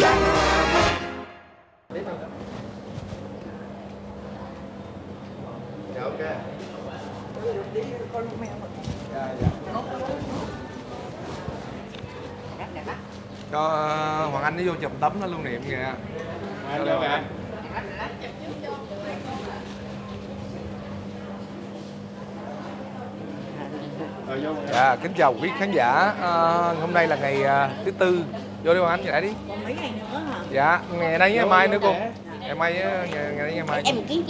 Dạ ok. Cho Hoàng Anh nó vô chụp tấm nó lưu niệm kìa. Anh đâu kìa. Dạ, kính chào quý khán giả. Hôm nay là ngày thứ tư. Vô đi Hoàng Anh, lại đi. Còn mấy ngày nữa hả? Dạ, ngày nay ngày mai nữa cô. Ngày mai ngày nay ngày mai. Em kiến.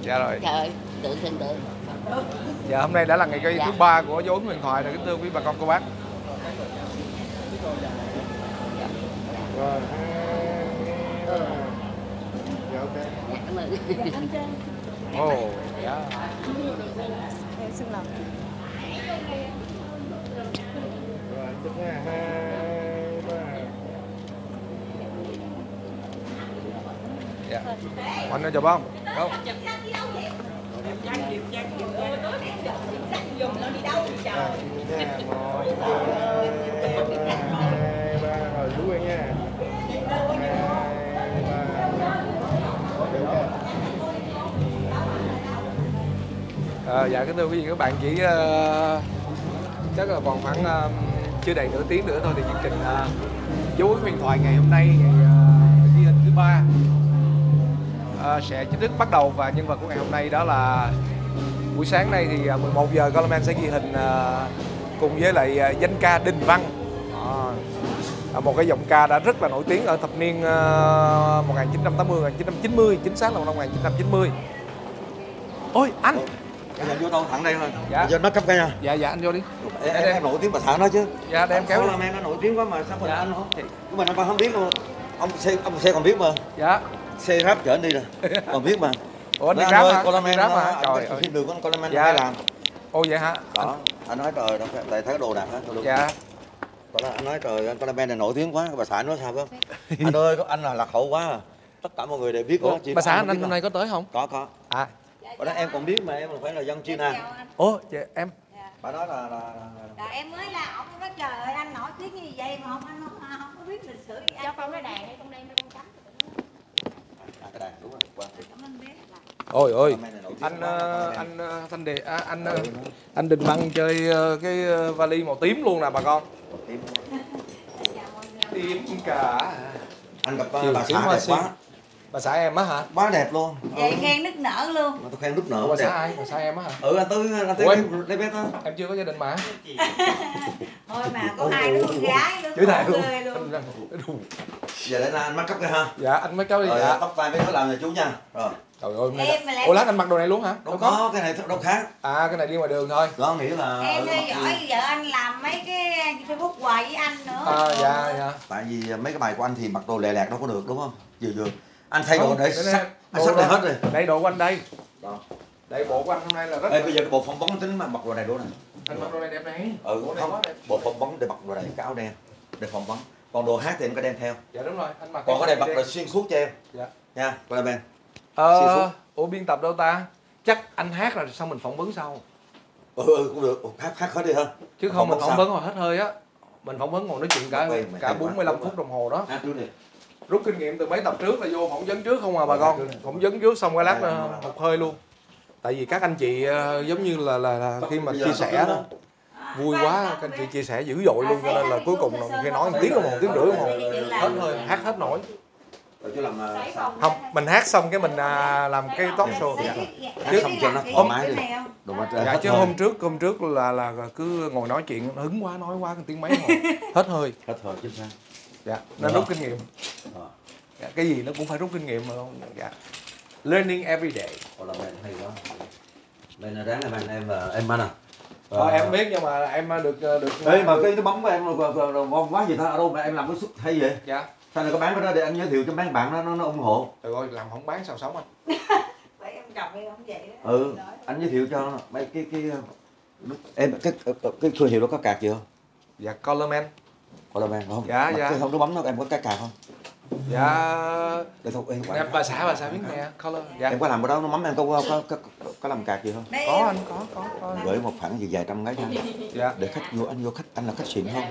Dạ rồi. Trời ơi, tượng. Dạ, hôm nay đã là ngày cây thứ 3 của dấu ấn huyền thoại rồi, kính thưa quý bà con cô bác. Rồi. Dạ ok. Cảm ơn. Ồ, dạ. Em xin lỗi. Rồi, chúc nha. 2, 3. Dạ. Anh ơi chụp không? Không. Rồi chú em nha. Dạ kính thưa quý vị các bạn, chỉ chắc là còn khoảng chưa đầy nửa tiếng nữa thôi thì chương trình dấu ấn huyền thoại ngày hôm nay, ngày ghi hình thứ 3 sẽ chính thức bắt đầu. Và nhân vật của ngày hôm nay đó là buổi sáng nay thì 11 giờ Coleman sẽ ghi hình cùng với lại danh ca Đình Văn, một cái giọng ca đã rất là nổi tiếng ở thập niên 1980 1990, chính xác là năm 1990. Ôi anh, Giờ vô đâu thẳng đây thôi. dạ. Giờ nó cấp cây nha. Dạ anh vô đi. Em nổi tiếng bà xã nó chứ. Dạ đem kéo. Là em nó nổi tiếng quá mà sao mình anh không? Nhưng mà nó không biết luôn. Ông xe còn biết mà. Dạ. Xe ráp chở anh đi rồi. Còn biết mà. Ủa anh đi ráp hả? Con Đi ráp hả? Trời ơi. Phim đường con Coleman Dạ. hay làm. Ô vậy hả? Đó. Anh nói trời, tại thấy đồ đạc hết. Dạ. Anh nói trời, Coleman này nổi tiếng quá, bà xã nói sao không? Anh ơi, anh là lạc hậu quá à. Tất cả mọi người đều biết đó. Bà xã anh hôm nay có tới không? Có. À. Ở đó em còn biết mà em phải là dân China. Ồ, em. Bà nói là em mới là ông nói trời ơi anh nổi tiếng như vậy mà anh không có biết lịch sử gì. Cho con nói đàn hay con đem cho con cắm. cái đàn đúng rồi. Qua. Ôi ôi, anh Đình Văn chơi cái vali màu tím luôn nè bà con. Tím cả. Anh gặp bà xã đẹp quá. Bà xã em á hả? Quá đẹp luôn. Vậy khen nức nở luôn. Tôi khen nức nở. Bà xã ai? Bà xã em á hả? Anh tới đây biết đó. Em chưa có gia đình mà. Thôi mà có hai đứa con gái nữa. Chửi thề luôn. Giờ để anh make up cái ha. Dạ anh make up đi. Rồi Dạ. tóc tai mấy đứa làm cho chú nha. Rồi. Trời ơi. Ủa lát anh mặc đồ này luôn hả? Đâu có, cái này đâu khác. À cái này đi ngoài đường thôi. Đó nghĩa là em theo dõi vợ anh làm mấy cái Facebook hoài với anh nữa. Dạ. Tại vì mấy cái bài của anh thì mặc đồ lè lẹt đâu có được đúng không? Vừa. Anh thay đồ để anh sắp đây hết rồi. Đây đồ của anh đây. Đó. Đây bộ của anh hôm nay là rất. Bây giờ cái bộ phỏng vấn tính mà mặc đồ này đúng này. Anh mặc đồ này đẹp này. Không. Bộ phỏng vấn để mặc đồ này cái áo đen để phỏng vấn. Còn đồ hát thì em có đem theo. Dạ đúng rồi, anh mặc. Còn cái này mặc là xuyên suốt cho em. Dạ. Nha, coi bên. Ủa biên tập đâu ta? Chắc anh hát rồi xong mình phỏng vấn sau. Cũng được. Hát hết đi ha. Chứ không mình phỏng vấn rồi hết hơi á. Mình phỏng vấn còn nói chuyện cả 45 phút đồng hồ đó. Hát trước đi. Rút kinh nghiệm từ mấy tập trước là vô phỏng vấn trước không à bà con. Phỏng vấn trước xong cái lát một hơi luôn. Tại vì các anh chị giống như là khi mà chia sẻ đó, vui quá các anh chị chia sẻ dữ dội luôn, cho nên là cuối cùng là khi nói 1 tiếng đồng hồ, 1 tiếng rưỡi đồng hồ hết hơi, hát hết nổi. Không, mình hát xong cái mình làm cái talk show. Hát xong cho nó thoải mái đi. Dạ chứ hôm trước là cứ ngồi nói chuyện hứng quá, nói quá tiếng mấy hết hơi. Hết hơi chính xác. Dạ, nên rút kinh nghiệm. Dạ, cái gì nó cũng phải rút kinh nghiệm mà không. Dạ. Learning every day. Ồ là bạn hay quá. Đây là ráng là em anh à. Thôi em biết nhưng mà em được. Ê mà cái bóng của em ngon quá gì ta, ở đâu mà em làm cái suất hay vậy? Dạ. Sao này có bán cái đó để anh giới thiệu cho mấy bạn nó ủng hộ. Trời ơi làm không bán sao sống anh. Vậy em chồng em không vậy đó. Ừ, anh giới thiệu cho mấy cái em cái thương hiệu đó có cạc gì không? Dạ Coleman. Coleman không? Dạ. Cái không nó bấm nó em có cái cạc không? Dạ. Để thôi em Nè, bà xã biết nè, color. Dạ. em có làm cái đó nó mắm em có làm cạc gì không? Đây Có em. anh, có. Gửi một khoản gì vài trăm cái cho anh. Dạ. Để khách vô, anh vô khách, anh là khách xịn không?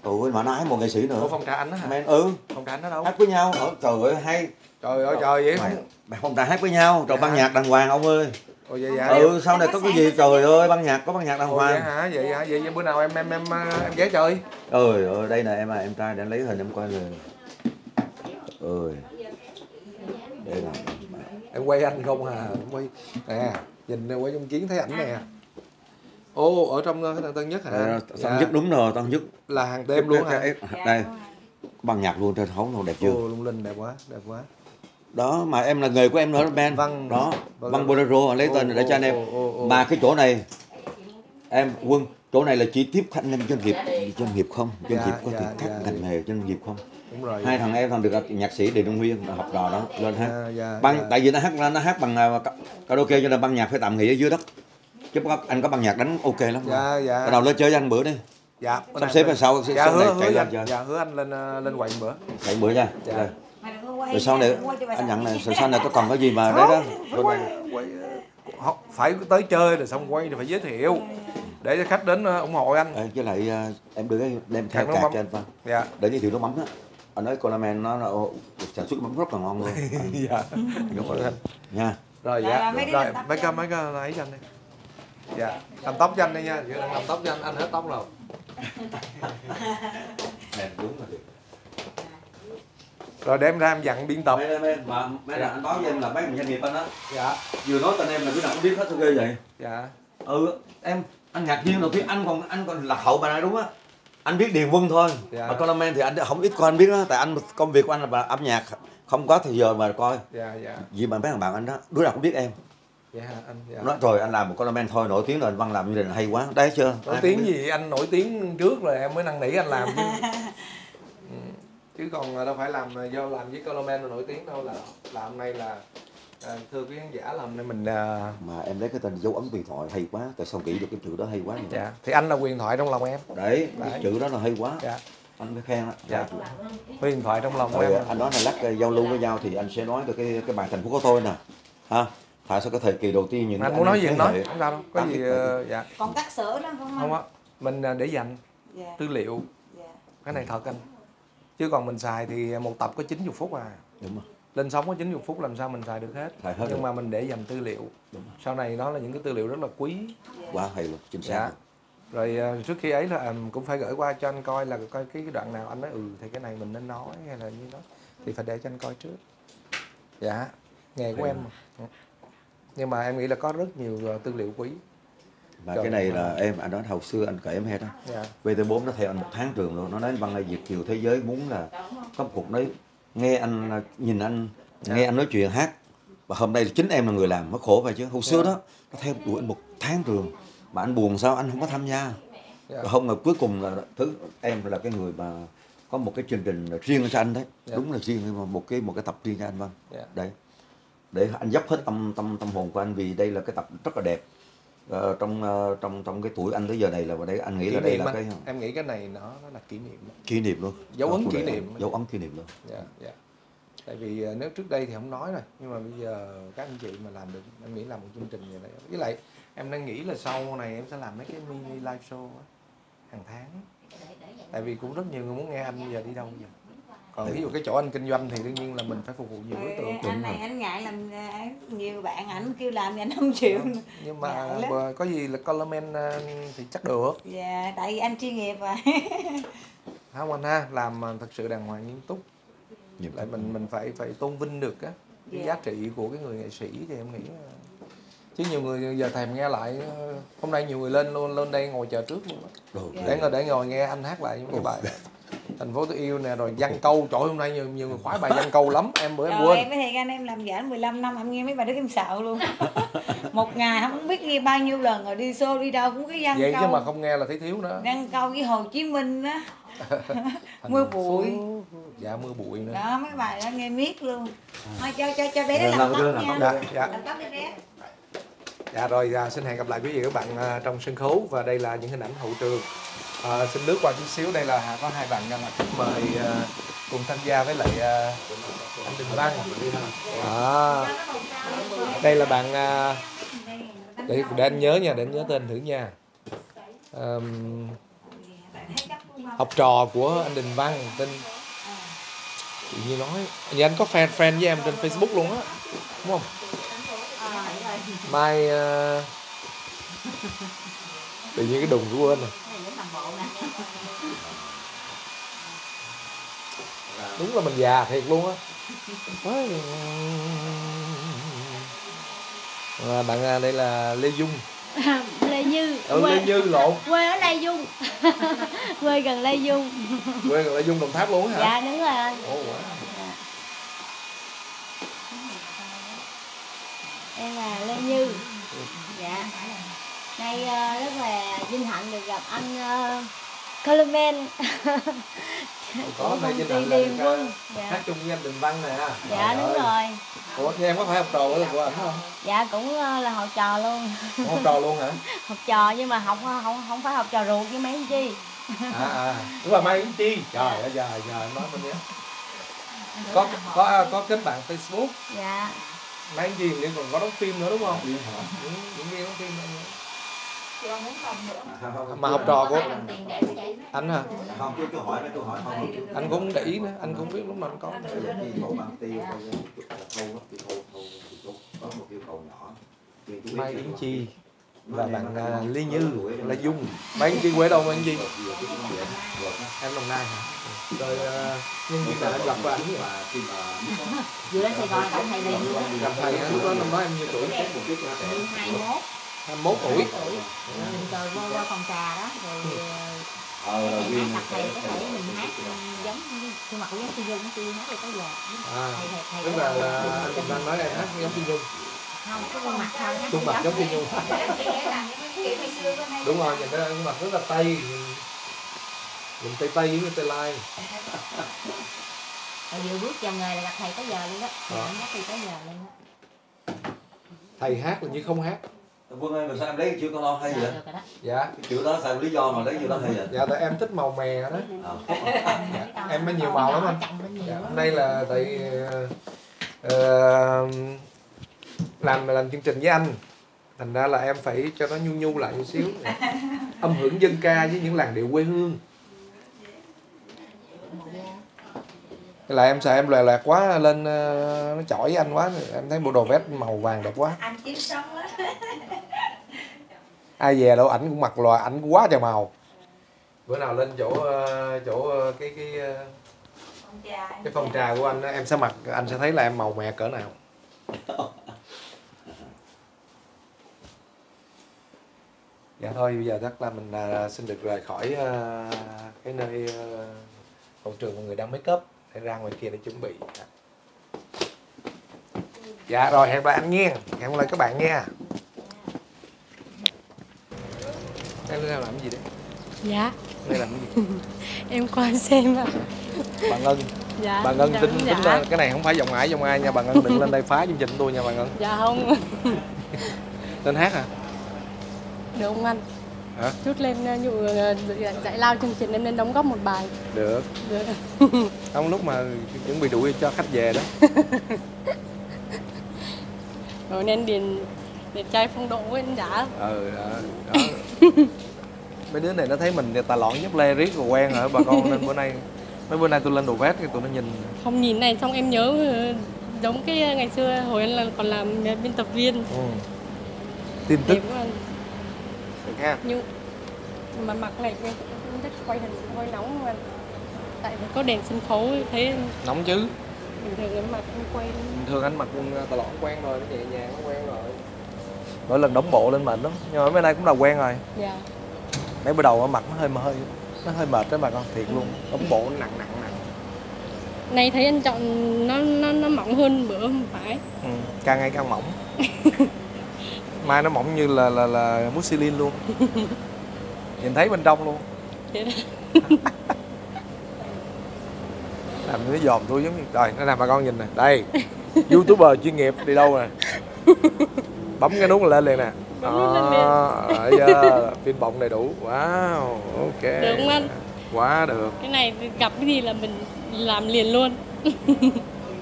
Ôi mà nó ái một nghệ sĩ nữa. Ủa phong trà anh đó hả? Men Phong trà anh đó đâu? hát với nhau. Trời ơi hay. Trời ơi trời vậy Mày, không? phong trà hát với nhau, rồi Dạ. ban nhạc đàng hoàng ông ơi. Ồ dạ dạ. Sau này có cái gì trời ơi ban nhạc có ban nhạc đàng Ồ vậy hoàng. hả? Vậy hả? Vậy bữa nào em ghé chơi. Ơi ơi đây nè em trai để lấy hình em coi rồi. Ơi. Đây là Em quay anh không à? Em quay nè, nhìn quay trong Chiến thấy ảnh nè. Ô ở trong cái Tân Nhất hả? Tân Nhất đúng rồi, Tân Nhất. Là hàng đêm luôn hả? Đây. Ban nhạc luôn trên hấu đẹp chưa? Ô lung linh đẹp quá, đẹp quá. Đó mà em là nghề của em nữa Ben. Vâng. Đó, Vâng Bolero lấy tên để cho anh em. Mà cái chỗ này em Quân, chỗ này là chỉ tiếp khách anh em doanh nghiệp không? Doanh nghiệp có các ngành nghề doanh nghiệp không? Đúng rồi. Hai thằng em thằng được nhạc sĩ Đề Đông Nguyên học trò đó lên hát. Tại vì nó hát bằng karaoke cho nên ban nhạc phải tạm nghỉ ở dưới đất. Chứ anh có ban nhạc đánh ok lắm. Dạ. Bắt đầu lên chơi với anh bữa đi. Dạ. Sắp xếp là sau Dạ này chạy lên chơi. Dạ hứa anh lên quậy bữa. Chạy bữa nha. Dạ. Rồi sau này anh nhận này, sau này có còn cái gì mà đấy đó. Quay phải tới chơi rồi xong quay thì phải giới thiệu để cho khách đến ủng hộ anh. Với lại em đưa cái đem theo cạc cho anh Phan. Dạ. Để giới thiệu nước mắm đó. Anh nói Coleman nó sản xuất mắm rất là ngon luôn. Dạ. Nha. Rồi dạ. Rồi mấy cái ấy cho anh đi. Dạ. Làm tóc cho anh đi nha. Giờ đang làm tóc cho anh hết tóc rồi. Đúng rồi. Rồi đem ra em dặn biên tập. Mấy anh báo với em là mấy doanh nghiệp anh đó. Dạ. Vừa nói tên em là đứa nào cũng biết hết sao ghê vậy. Dạ. Em anh ngạc nhiên đầu tiên anh còn lạc hậu bà này đúng á. Anh biết Điền Quân thôi. Dạ. Mà Coleman thì anh không ít coi anh biết đó, tại anh công việc của anh là âm nhạc, không có thời giờ mà coi. Dạ. Vì mà mấy thằng bạn anh đó, đứa nào cũng biết em. Dạ anh. Dạ. Nói rồi anh làm một Coleman thôi nổi tiếng rồi anh Văn làm như là hay quá. Đấy chưa? Nổi tiếng gì anh nổi tiếng trước rồi em mới năn nỉ anh làm chứ. Chứ còn đâu phải làm do làm với Coleman mà nổi tiếng đâu, là hôm nay là thưa quý khán giả là hôm nay mình mà em lấy cái tên dấu ấn huyền thoại hay quá, tại sao nghĩ được cái chữ đó hay quá vậy? Dạ thì anh là huyền thoại trong lòng em. Đấy. Cái chữ đó là hay quá. Dạ. Anh mới khen đó. Dạ. Huyền thoại trong lòng của Rồi em. anh nói là lát giao lưu với nhau thì anh sẽ nói về cái bài Thành Phố Của Tôi nè. Ha. Tại sao cái thời kỳ đầu tiên những anh muốn nói gì nói không sao đâu, có gì dạ. Còn cắt sữa đó không? Không á, mình để dành Dạ. tư liệu. Dạ. Cái này thật anh. Chứ còn mình xài thì một tập có 90 phút à. Đúng rồi. Lên sóng có 90 phút làm sao mình xài được hết. Nhưng mà mình để dành tư liệu. Sau này nó là những cái tư liệu rất là quý. Quá hay luôn, chính xác. Dạ. Rồi trước khi ấy là cũng phải gửi qua cho anh coi là coi cái đoạn nào anh nói thì cái này mình nên nói hay là như đó thì phải để cho anh coi trước. Dạ. Nghề của em mà. Nhưng mà em nghĩ là có rất nhiều tư liệu quý. Mà cái này là anh nói hồi xưa anh kể em hết đó. Dạ. VT4 nó theo anh 1 tháng trường luôn, nó nói Văn ơi Việt kiều thế giới muốn là có một cuộc đấy nghe anh nhìn anh nghe anh nói chuyện hát, và hôm nay chính em là người làm, nó khổ vậy chứ. Hồi xưa đó nó theo đuổi 1 tháng trường mà anh buồn sao anh không có tham gia. Rồi hôm ngày cuối cùng là em là cái người mà có một cái chương trình riêng cho anh đấy. Đúng là riêng, nhưng mà một cái tập riêng cho anh Văn. Đấy. Để anh dốc hết tâm hồn của anh, vì đây là cái tập rất là đẹp. Trong cái tuổi anh tới giờ này là đây anh nghĩ là đây là cái em nghĩ cái này nó là kỷ niệm luôn, dấu ấn kỷ niệm luôn. Dạ. Tại vì nếu trước đây thì không nói rồi, nhưng mà bây giờ các anh chị mà làm được, em nghĩ làm một chương trình như vậy. Với lại em đang nghĩ là sau này em sẽ làm mấy cái mini live show hàng tháng, tại vì cũng rất nhiều người muốn nghe anh bây giờ đi đâu giờ. Còn ví dụ cái chỗ anh kinh doanh thì đương nhiên là mình phải phục vụ nhiều đối tượng. Anh này anh ngại làm nhiều bạn ảnh kêu làm thì anh không chịu. Nhưng mà có gì là Coleman thì chắc được. Dạ, tại vì anh chuyên nghiệp rồi. Không anh ha, làm thật sự đàng hoàng nghiêm túc. Lại mình phải tôn vinh được cái giá trị của cái người nghệ sĩ thì em nghĩ. Chứ nhiều người giờ thèm nghe lại, hôm nay nhiều người lên đây ngồi chờ trước luôn đó. Để ngồi nghe anh hát lại những cái bài Thành Phố Tôi Yêu nè, rồi văn câu. Trời hôm nay nhiều người khoái bài văn câu lắm. Em bữa em quên. Em với thầy anh em làm giảng 15 năm em nghe mấy bài đó em sợ luôn. Một ngày không biết nghe bao nhiêu lần, rồi đi show đi đâu cũng cái văn vậy câu. Chứ mà không nghe là thấy thiếu nữa. Văn câu với Hồ Chí Minh á. Mưa bụi. Dạ mưa bụi nữa. Đó mấy bài đó nghe miết luôn. Thôi cho bé làm tóc nha. Làm tóc đi bé. Dạ rồi xin hẹn gặp lại quý vị và các bạn trong sân khấu, và đây là những hình ảnh hậu trường Xin lướt qua chút xíu, đây là có hai bạn là khách mời cùng tham gia với lại anh Đình Văn. Đây là bạn để anh nhớ nha, để anh nhớ tên thử nha. Học trò của anh Đình Văn, tên tự nhiên nói nhà anh có friend với em trên Facebook luôn á, đúng không? Mai tự nhiên cái đùng của quên rồi. Đúng là mình già thiệt luôn á. Bạn đây là Lê Dung. Lê Như. Lê Như lộn. Quê ở Lê Dung. Quê gần Lê Dung. Quê gần Lê Dung, Đồng Tháp luôn hả? Dạ đúng rồi anh. Em là Lê Như. Dạ. Nay rất là vinh hạnh được gặp anh Coleman. Có đây vinh hạnh là được hát chung với anh Đình Văn nè. Dạ đúng rồi. Ủa thì em có phải học trò của ảnh không? Dạ cũng là học trò luôn. Học trò luôn hả? Học trò nhưng mà không phải học trò ruột với mấy anh Chi. Đúng là Mai Yến Chi. Trời ơi giờ em nói mình nhé. Có kết bạn Facebook. Dạ. Mai Yến Chi thì còn có đóng phim nữa đúng không? Diễn viên đóng phim nữa. Mà học trò của anh hả? Không, chú hỏi mấy câu hỏi không. Anh cũng để ý nữa, anh cũng biết lúc mà anh có. Mai Yến Chi và bạn Lê Như, Lê Dung. Mai Yến Chi quê đâu Mai Yến Chi? Em Đồng Nai hả? Rồi nhân viên nào em gặp qua ảnh vậy? Vừa đến Sài Gòn gặp thầy Lê Như. Gặp thầy hả? Lúc đó năm đó em nhiêu tuổi? 21. 21 tuổi. Rồi vô phòng trà đó rồi gặp thầy có thể mình hát giống khuôn mặt của giống Phi Nhung, Phi hát được tới giờ. Tức là anh Đình Văn nói em hát giống Phi Nhung. Không, cái khuôn mặt thôi. Khuôn mặt giống Phi Nhung. Đúng rồi, nhìn cái khuôn mặt rất là Tây. Nhìn Tây với Tây Lai. Rồi vừa bước vào nghề là gặp thầy tới giờ luôn đó. Em hát thầy tới giờ luôn đó. Thầy hát là như không hát. Quân ơi, mà sao em lấy chữ con lo hay vậy? Dạ. Cái chữ đó sao lý do mà lấy chữ đó hay vậy? Dạ tại em thích màu mè đó. Em có nhiều màu lắm anh. Dạ, hôm nay là tại làm chương trình với anh, thành ra là em phải cho nó nhu lại một xíu, âm hưởng dân ca với những làn điệu quê hương. Là em sợ em loè quá lên nó chỏi với anh quá, em thấy bộ đồ vest màu vàng đẹp quá. Anh kiếm sống á. Ai về đâu ảnh cũng mặc loài, ảnh cũng quá trời màu. Bữa nào lên chỗ cái phòng trà của anh em sẽ mặc, anh sẽ thấy là em màu mè cỡ nào. Dạ thôi bây giờ chắc là mình xin được rời khỏi cái nơi hậu trường của người đang make up để ra ngoài kia để chuẩn bị. Dạ rồi hẹn lại anh nghe, hẹn lại các bạn nha. Em đang làm cái gì đấy? Dạ. Đây làm cái gì? Em qua xem ạ. Bà Ngân. Dạ. Bà Ngân dạ, tính ra cái này không phải vòng ải vòng ai nha, bà Ngân đừng lên đây phá chương trình tôi nha bà Ngân. Dạ không. Lên hát hả? Được không anh? Hả? Chút lên giải lao chương trình em nên đóng góp một bài. Được. Được. Không lúc mà chuẩn bị đuổi cho khách về đó. Rồi nên điền trai phong độ với anh đã. Đó. Mấy đứa này nó thấy mình tà lọn dép lê riết rồi quen rồi bà con, nên mấy bữa nay tôi lên đồ vest thì tụi nó nhìn. Không nhìn này xong em nhớ giống cái ngày xưa hồi anh còn làm biên tập viên. Tin tức. Đẹp quá anh. Được ha. Nhưng mà mặc này em thích quay hình hơi nóng mà tại vì có đèn sân khấu thấy Nóng chứ. bình thường em mặc em quay. Bình thường anh mặc tà lọn quen rồi, nó nhẹ nhàng nó quen rồi. Mỗi lần đóng bộ lên mệt lắm, nhưng mà mấy nay cũng đã quen rồi. Dạ. Mấy bữa đầu mặt nó hơi mệt đó bà con, thiệt luôn. Đóng bộ nó nặng. Này thấy anh chọn nó mỏng hơn bữa không phải. Càng ngày càng mỏng. Mai nó mỏng như là muslin luôn. Nhìn thấy bên trong luôn. Làm nó dòm tôi giống như trời, nó làm bà con nhìn nè. Đây. YouTuber chuyên nghiệp đi đâu nè. Bấm cái nút là lên liền nè. Pin bọng đầy đủ. Wow, ok. Được không anh? Quá được. Cái này gặp cái gì là mình làm liền luôn.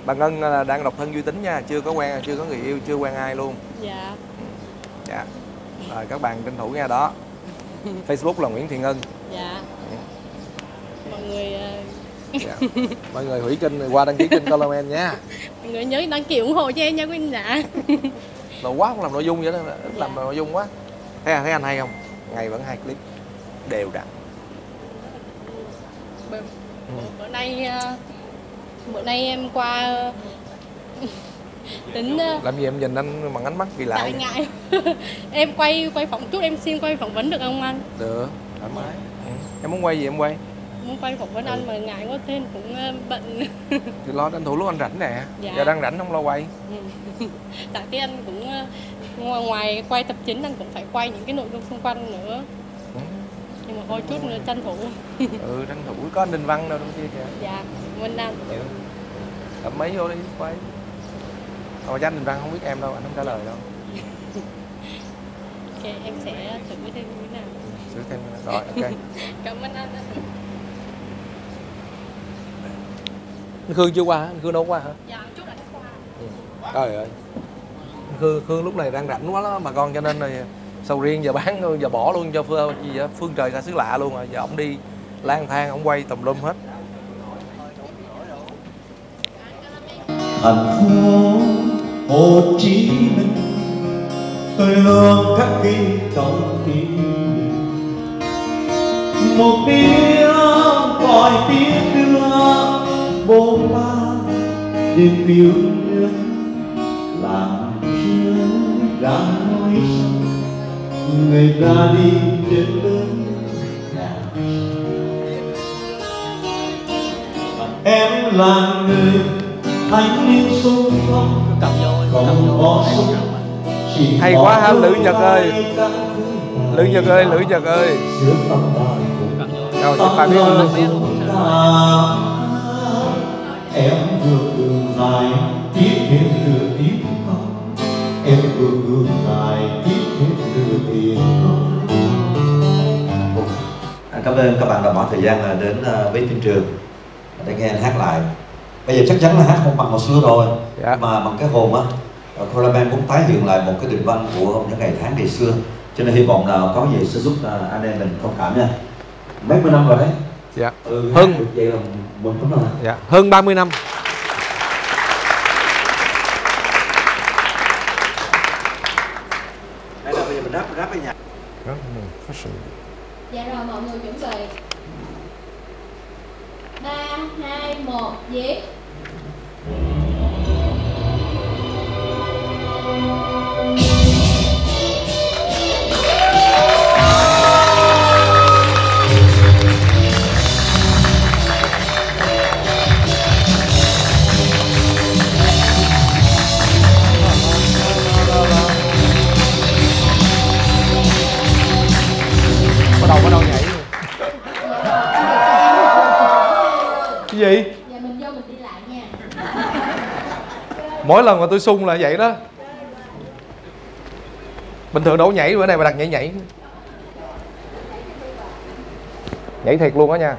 Bà Ngân là đang độc thân vui tính nha, chưa có người yêu, chưa quen ai luôn. Dạ. Dạ. Rồi các bạn tranh thủ nha đó. Facebook là Nguyễn Thị Ngân. Dạ. Mọi người Dạ. Mọi người hủy kênh qua đăng ký kênh Colorman nha. mọi người nhớ đăng ký ủng hộ cho em nha quý anh dạ. Lâu quá không làm nội dung vậy đó, ít làm nội dung quá. Thấy anh hay không? Ngày vẫn 2 clip đều đặn. Bữa nay em qua tính Làm gì em nhìn anh bằng ánh mắt kỳ lạ? tại ngại. Em quay phỏng chút, em xin quay phỏng vấn được không anh? Được, thoải mái. Em muốn quay gì em quay? Muốn quay phỏng vấn anh mà ngại quá thêm cũng bận. Thì lo tranh thủ lúc anh rảnh nè. Dạ. Giờ đang rảnh không lo quay. Tại cái anh cũng ngoài quay tập chính anh cũng phải quay những cái nội dung xung quanh nữa. Nhưng mà thôi chút nữa tranh thủ. Tranh thủ có anh Đình Văn đâu trong kia kìa. Dạ, Minh Anh. Cầm máy vô đi quay. Mà chắc anh Đình Văn không biết em đâu, anh không trả lời đâu. Ok, em sẽ thử thêm như thế nào. Thử thêm rồi, ok. Cảm ơn anh. Anh Khương chưa qua hả? Anh Khương đâu qua hả? Dạ, chút anh qua. Trời ơi. Khương lúc này đang rảnh quá đó mà con, cho nên là sầu riêng giờ bán luôn, giờ bỏ luôn cho Phương Trời Ca Xứ Lạ luôn rồi. Giờ ổng đi lang thang, ổng quay tùm lum hết. Thành phố Hồ Chí Minh tôi luôn khắc ghi trong tim. Một tiếng gọi tiếng đưa bố ba đêm phiêu lưu làm rơi ra núi sông, người ra đi trên bên nhà. Em là người thanh niên sung phong, không có súng. Hay quá hả Lữ Nhật ơi. Lữ Nhật ơi, Lữ Nhật ơi. Rồi chụp phải biết ơn. Em vượt đường dài tiếp thêm nửa tiếng không. Em vượt đường dài tiếp thêm nửa tiếng không. Anh cảm ơn các bạn đã bỏ thời gian đến với phim trường để nghe anh hát lại. Bây giờ chắc chắn là hát không bằng hồi xưa rồi, Dạ. mà bằng cái hồn á. Colorman muốn tái hiện lại một cái định văn của những ngày tháng ngày xưa, cho nên hy vọng là có gì sẽ giúp anh em mình thông cảm nha. Mấy mươi năm rồi đấy. Dạ. Hơn vậy là mình cũng rồi. Dạ, hơn 30 năm. Đây là bây giờ mình ráp ở nhà. Dạ rồi, mọi người chuẩn bị 3, 2, 1, diễn. Bắt đầu nhảy. Cái gì? Dạ mình vô mình đi lại nha. Mỗi lần mà tôi sung là vậy đó. Bình thường đâu có nhảy, bữa nay mà đặt nhảy. Nhảy thiệt luôn á nha.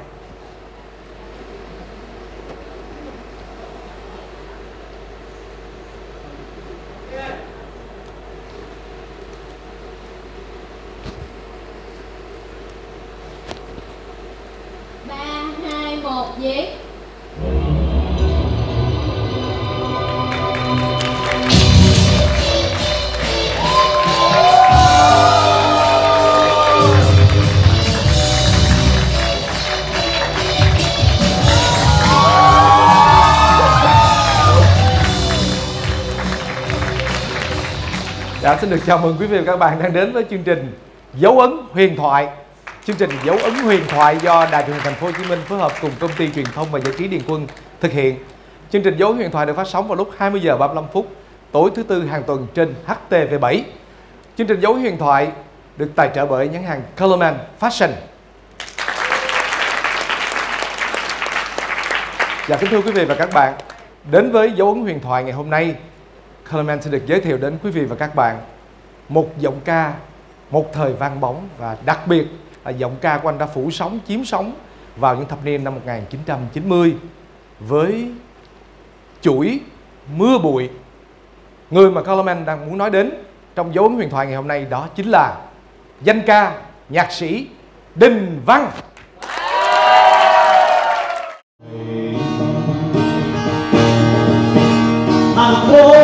Ba, hai, một, diễn. Dạ, xin được chào mừng quý vị và các bạn đang đến với chương trình Dấu ấn huyền thoại. Chương trình Dấu ấn huyền thoại do Đài Truyền hình Thành phố Hồ Chí Minh phối hợp cùng Công ty Truyền thông và Giải trí Điền Quân thực hiện. Chương trình Dấu ấn huyền thoại được phát sóng vào lúc 20 giờ 35 phút tối thứ Tư hàng tuần trên HTV7. Chương trình Dấu ấn huyền thoại được tài trợ bởi nhãn hàng Colorman Fashion. Dạ, kính thưa quý vị và các bạn, đến với Dấu ấn huyền thoại ngày hôm nay, Colorman sẽ được giới thiệu đến quý vị và các bạn một giọng ca, một thời vang bóng, và đặc biệt là giọng ca của anh đã phủ sóng, chiếm sóng vào những thập niên năm 1990 với chuỗi Mưa Bụi. Người mà Colorman đang muốn nói đến trong dấu ấn huyền thoại ngày hôm nay đó chính là danh ca, nhạc sĩ Đình Văn. Thành phố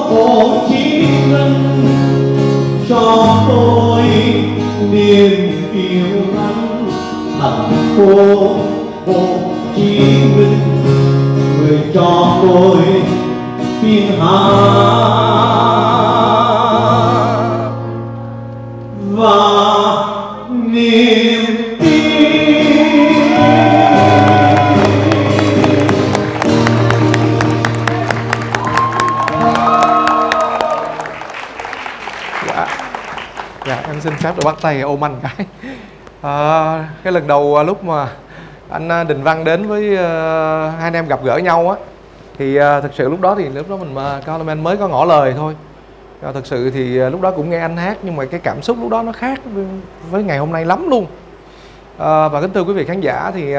Hồ Chí Minh cho tôi niềm yêu lắm. Thành phố Hồ Chí Minh người cho tôi tiếng hát và niềm tin. Dạ, em xin phép được bắt tay ôm anh cái. Cái lần đầu lúc mà anh Đình Văn đến với hai anh em gặp gỡ nhau á, thì thực sự lúc đó mình Colorman mới có ngỏ lời thôi. Thực sự thì lúc đó cũng nghe anh hát, nhưng mà cái cảm xúc lúc đó nó khác với ngày hôm nay lắm luôn. Và kính thưa quý vị khán giả, thì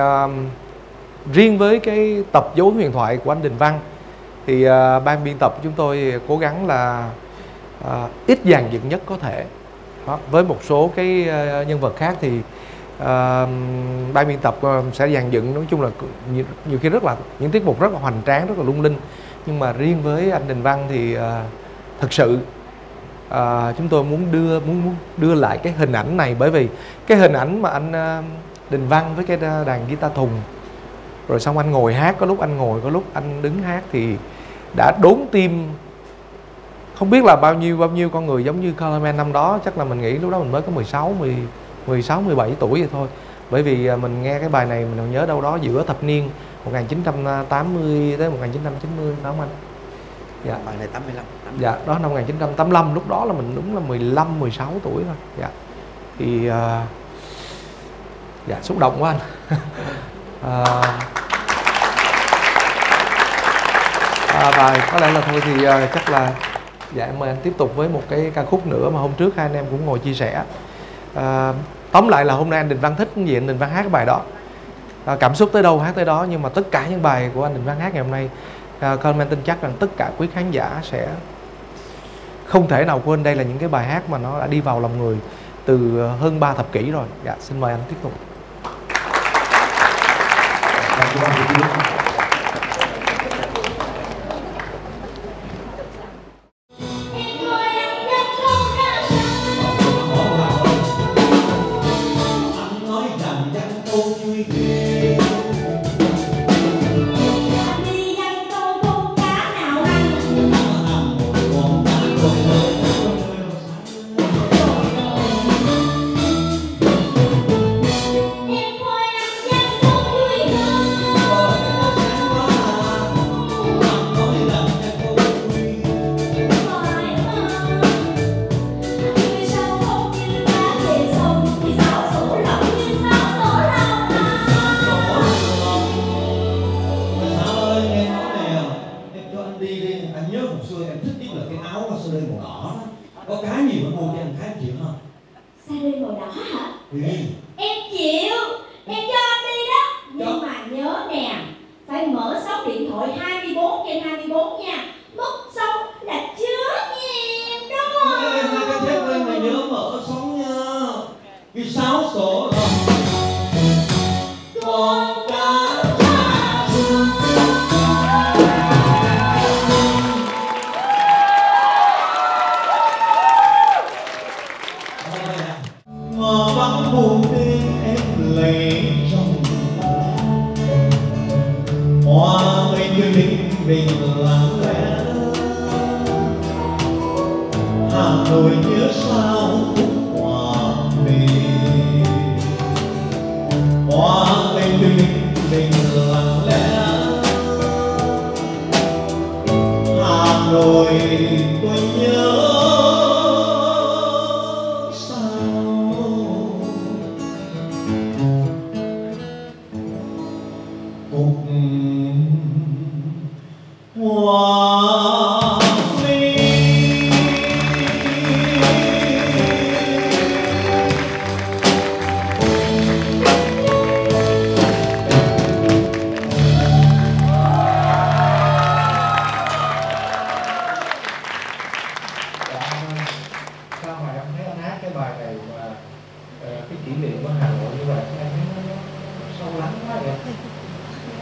riêng với cái tập dấu ấn huyền thoại của anh Đình Văn thì ban biên tập của chúng tôi cố gắng là ít dàn dựng nhất có thể. Đó, với một số cái nhân vật khác thì ban biên tập sẽ dàn dựng, nói chung là nhiều khi rất là những tiết mục rất là hoành tráng, rất là lung linh. Nhưng mà riêng với anh Đình Văn thì thực sự chúng tôi muốn đưa lại cái hình ảnh này, bởi vì cái hình ảnh mà anh Đình Văn với cái đàn guitar thùng, rồi xong anh ngồi hát, có lúc anh ngồi, có lúc anh đứng hát, thì đã đốn tim không biết là bao nhiêu con người giống như Colorman năm đó. Chắc là mình nghĩ lúc đó mình mới có 16, 17 tuổi vậy thôi. Bởi vì mình nghe cái bài này mình còn nhớ đâu đó giữa thập niên 1980 tới 1990, phải không anh? Dạ. Bài này 85. Dạ, đó năm 1985, lúc đó là mình đúng là 15, 16 tuổi thôi. Dạ. Thì dạ, xúc động quá anh. Và có lẽ là thôi thì chắc là dạ em mời anh tiếp tục với một cái ca khúc nữa mà hôm trước hai anh em cũng ngồi chia sẻ. Tóm lại là hôm nay anh Đình Văn thích cái gì anh Đình Văn hát cái bài đó, cảm xúc tới đâu hát tới đó. Nhưng mà tất cả những bài của anh Đình Văn hát ngày hôm nay, Colorman tin chắc rằng tất cả quý khán giả sẽ không thể nào quên. Đây là những cái bài hát mà nó đã đi vào lòng người từ hơn 3 thập kỷ rồi. Dạ, xin mời anh tiếp tục.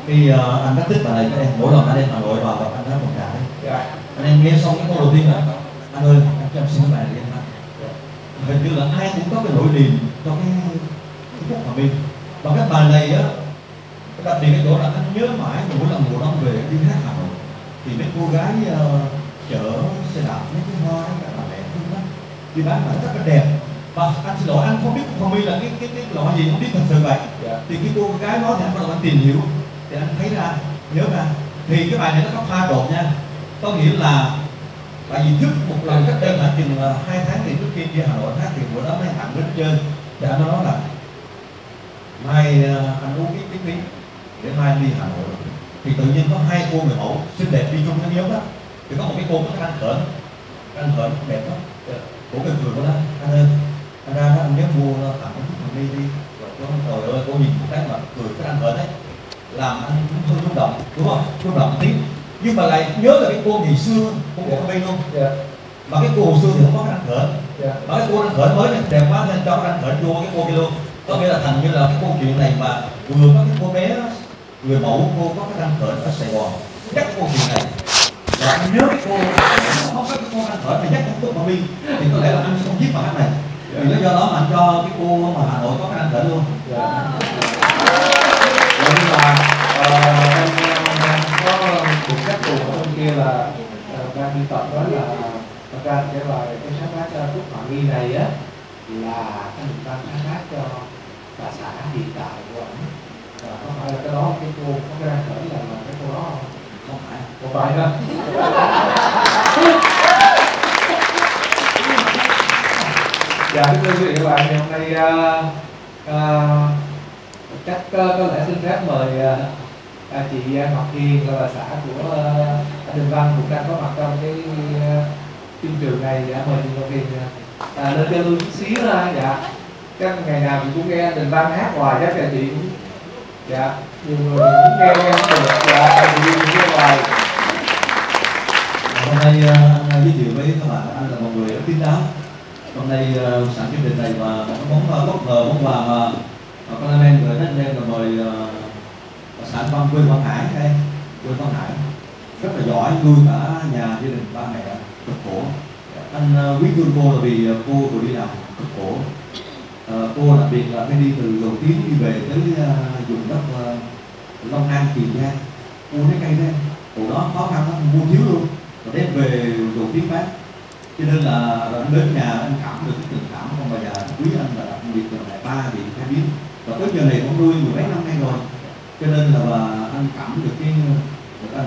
Khi anh rất thích bài này các em, mỗi lần anh em Hà Nội vào và anh hát phòng trà đấy, anh em nghe xong cái câu đầu tiên là anh ơi anh cho em xin cái bài này em hát. Hình như là ai cũng có cái nỗi niềm cho cái khúc Hòa Minh. Và cái bài này á, đặc biệt cái chỗ là anh nhớ mãi mỗi lần mùa đông về đi hát Hà Nội thì mấy cô gái chở xe đạp mấy cái hoa cả bà mẹ thương lắm, đi bán là rất là đẹp. Và anh xin lỗi anh không biết Hòa Minh là cái loại gì, không biết thật sự vậy. Thì cái cô gái đó thì anh bắt đầu anh tìm hiểu thì anh thấy ra, nhớ ra thì cái bài này nó có pha trộn nha, có nghĩa là tại vì trước một lần cách đây khoảng chừng 2 tháng thì trước khi đi Hà Nội hát thì bữa đó mấy thằng đến chơi thì anh nói là mai anh uống ít tí để mai đi Hà Nội. Thì tự nhiên có 2 cô người mẫu xinh đẹp đi chung cái nhóm đó, thì có một cái cô có anh Khởi đẹp lắm, của cái vườn đó anh ơi anh ra đó anh nhớ mua tặng cái thằng đi trời ơi cô nhìn một cái mà cười cái anh Khởi đấy làm anh cũng hơi rung động, đúng không, rung động một tí, nhưng mà lại nhớ là cái cô ngày xưa cô Khởi luôn. Mà cái cô hồi xưa thì không có cái anh Khởi, mà cái cô anh Khởi mới này đẹp quá nên cho cái anh Khởi vô cái cô kia luôn. Có nghĩa là thành như là cái câu chuyện này mà vừa có cái cô bé người mẫu cô có cái anh Khởi ở Sài Gòn nhắc cái câu chuyện này, và anh nhớ cái cô không có cái cô anh Khởi mà nhắc cái cô Hòa Minh thì có lẽ là anh sẽ không viết bài hát này. Vì lý do đó mà anh cho cái cô mà Hà Nội có cái anh Khởi luôn. Nhưng mà em có một cách cùng ở bên kia là ban biên tập nói là ra cái bài cái sáng tác Khúc Họa Mi này á là anh đang sáng tác cho bà xã hiện tại của anh. Có phải là cái đó cái cô có cái đang khởi là cái cô đó không? Không phải. Không phải đó. Dạ thưa quý vị và các bạn, ngày hôm nay chắc có lẽ xin phép mời chị Ngọc Hiền là bà xã của anh Đình Văn cũng đang có mặt trong cái chương trường này. Dạ mời chị Ngọc Hiền lên cho luôn chút xíu ra. Dạ chắc ngày nào chị cũng nghe Đình Văn hát hoài chắc là chị cũng dạ nhiều người cũng nghe không được. Dạ chị cũng nghe hoài. Hôm nay anh giới thiệu với các bạn anh là một người rất kín đáo. Hôm nay sẵn chương trình này và một món bất ngờ món quà mà con anh em gửi đến em là mời sản Văn quê Quảng Hải đây, quê Quảng Hải rất là giỏi, nuôi cả nhà gia đình ba mẹ cực khổ. Anh quý thương cô là vì cô vừa đi làm cực khổ. Cô đặc biệt là phải đi từ Dầu Tiếng đi về tới vùng đất Long An, Tiền Giang, mua cái cây đấy, hồi đó khó khăn lắm, mua thiếu luôn, rồi đem về Dầu Tiếng bán. Cho nên là anh đến nhà anh cảm được cái tình cảm con bà già quý anh là đặc biệt là mẹ ba bị khai biến, và tới giờ này cũng nuôi 10 mấy năm nay rồi. Cho nên là anh cảm được cái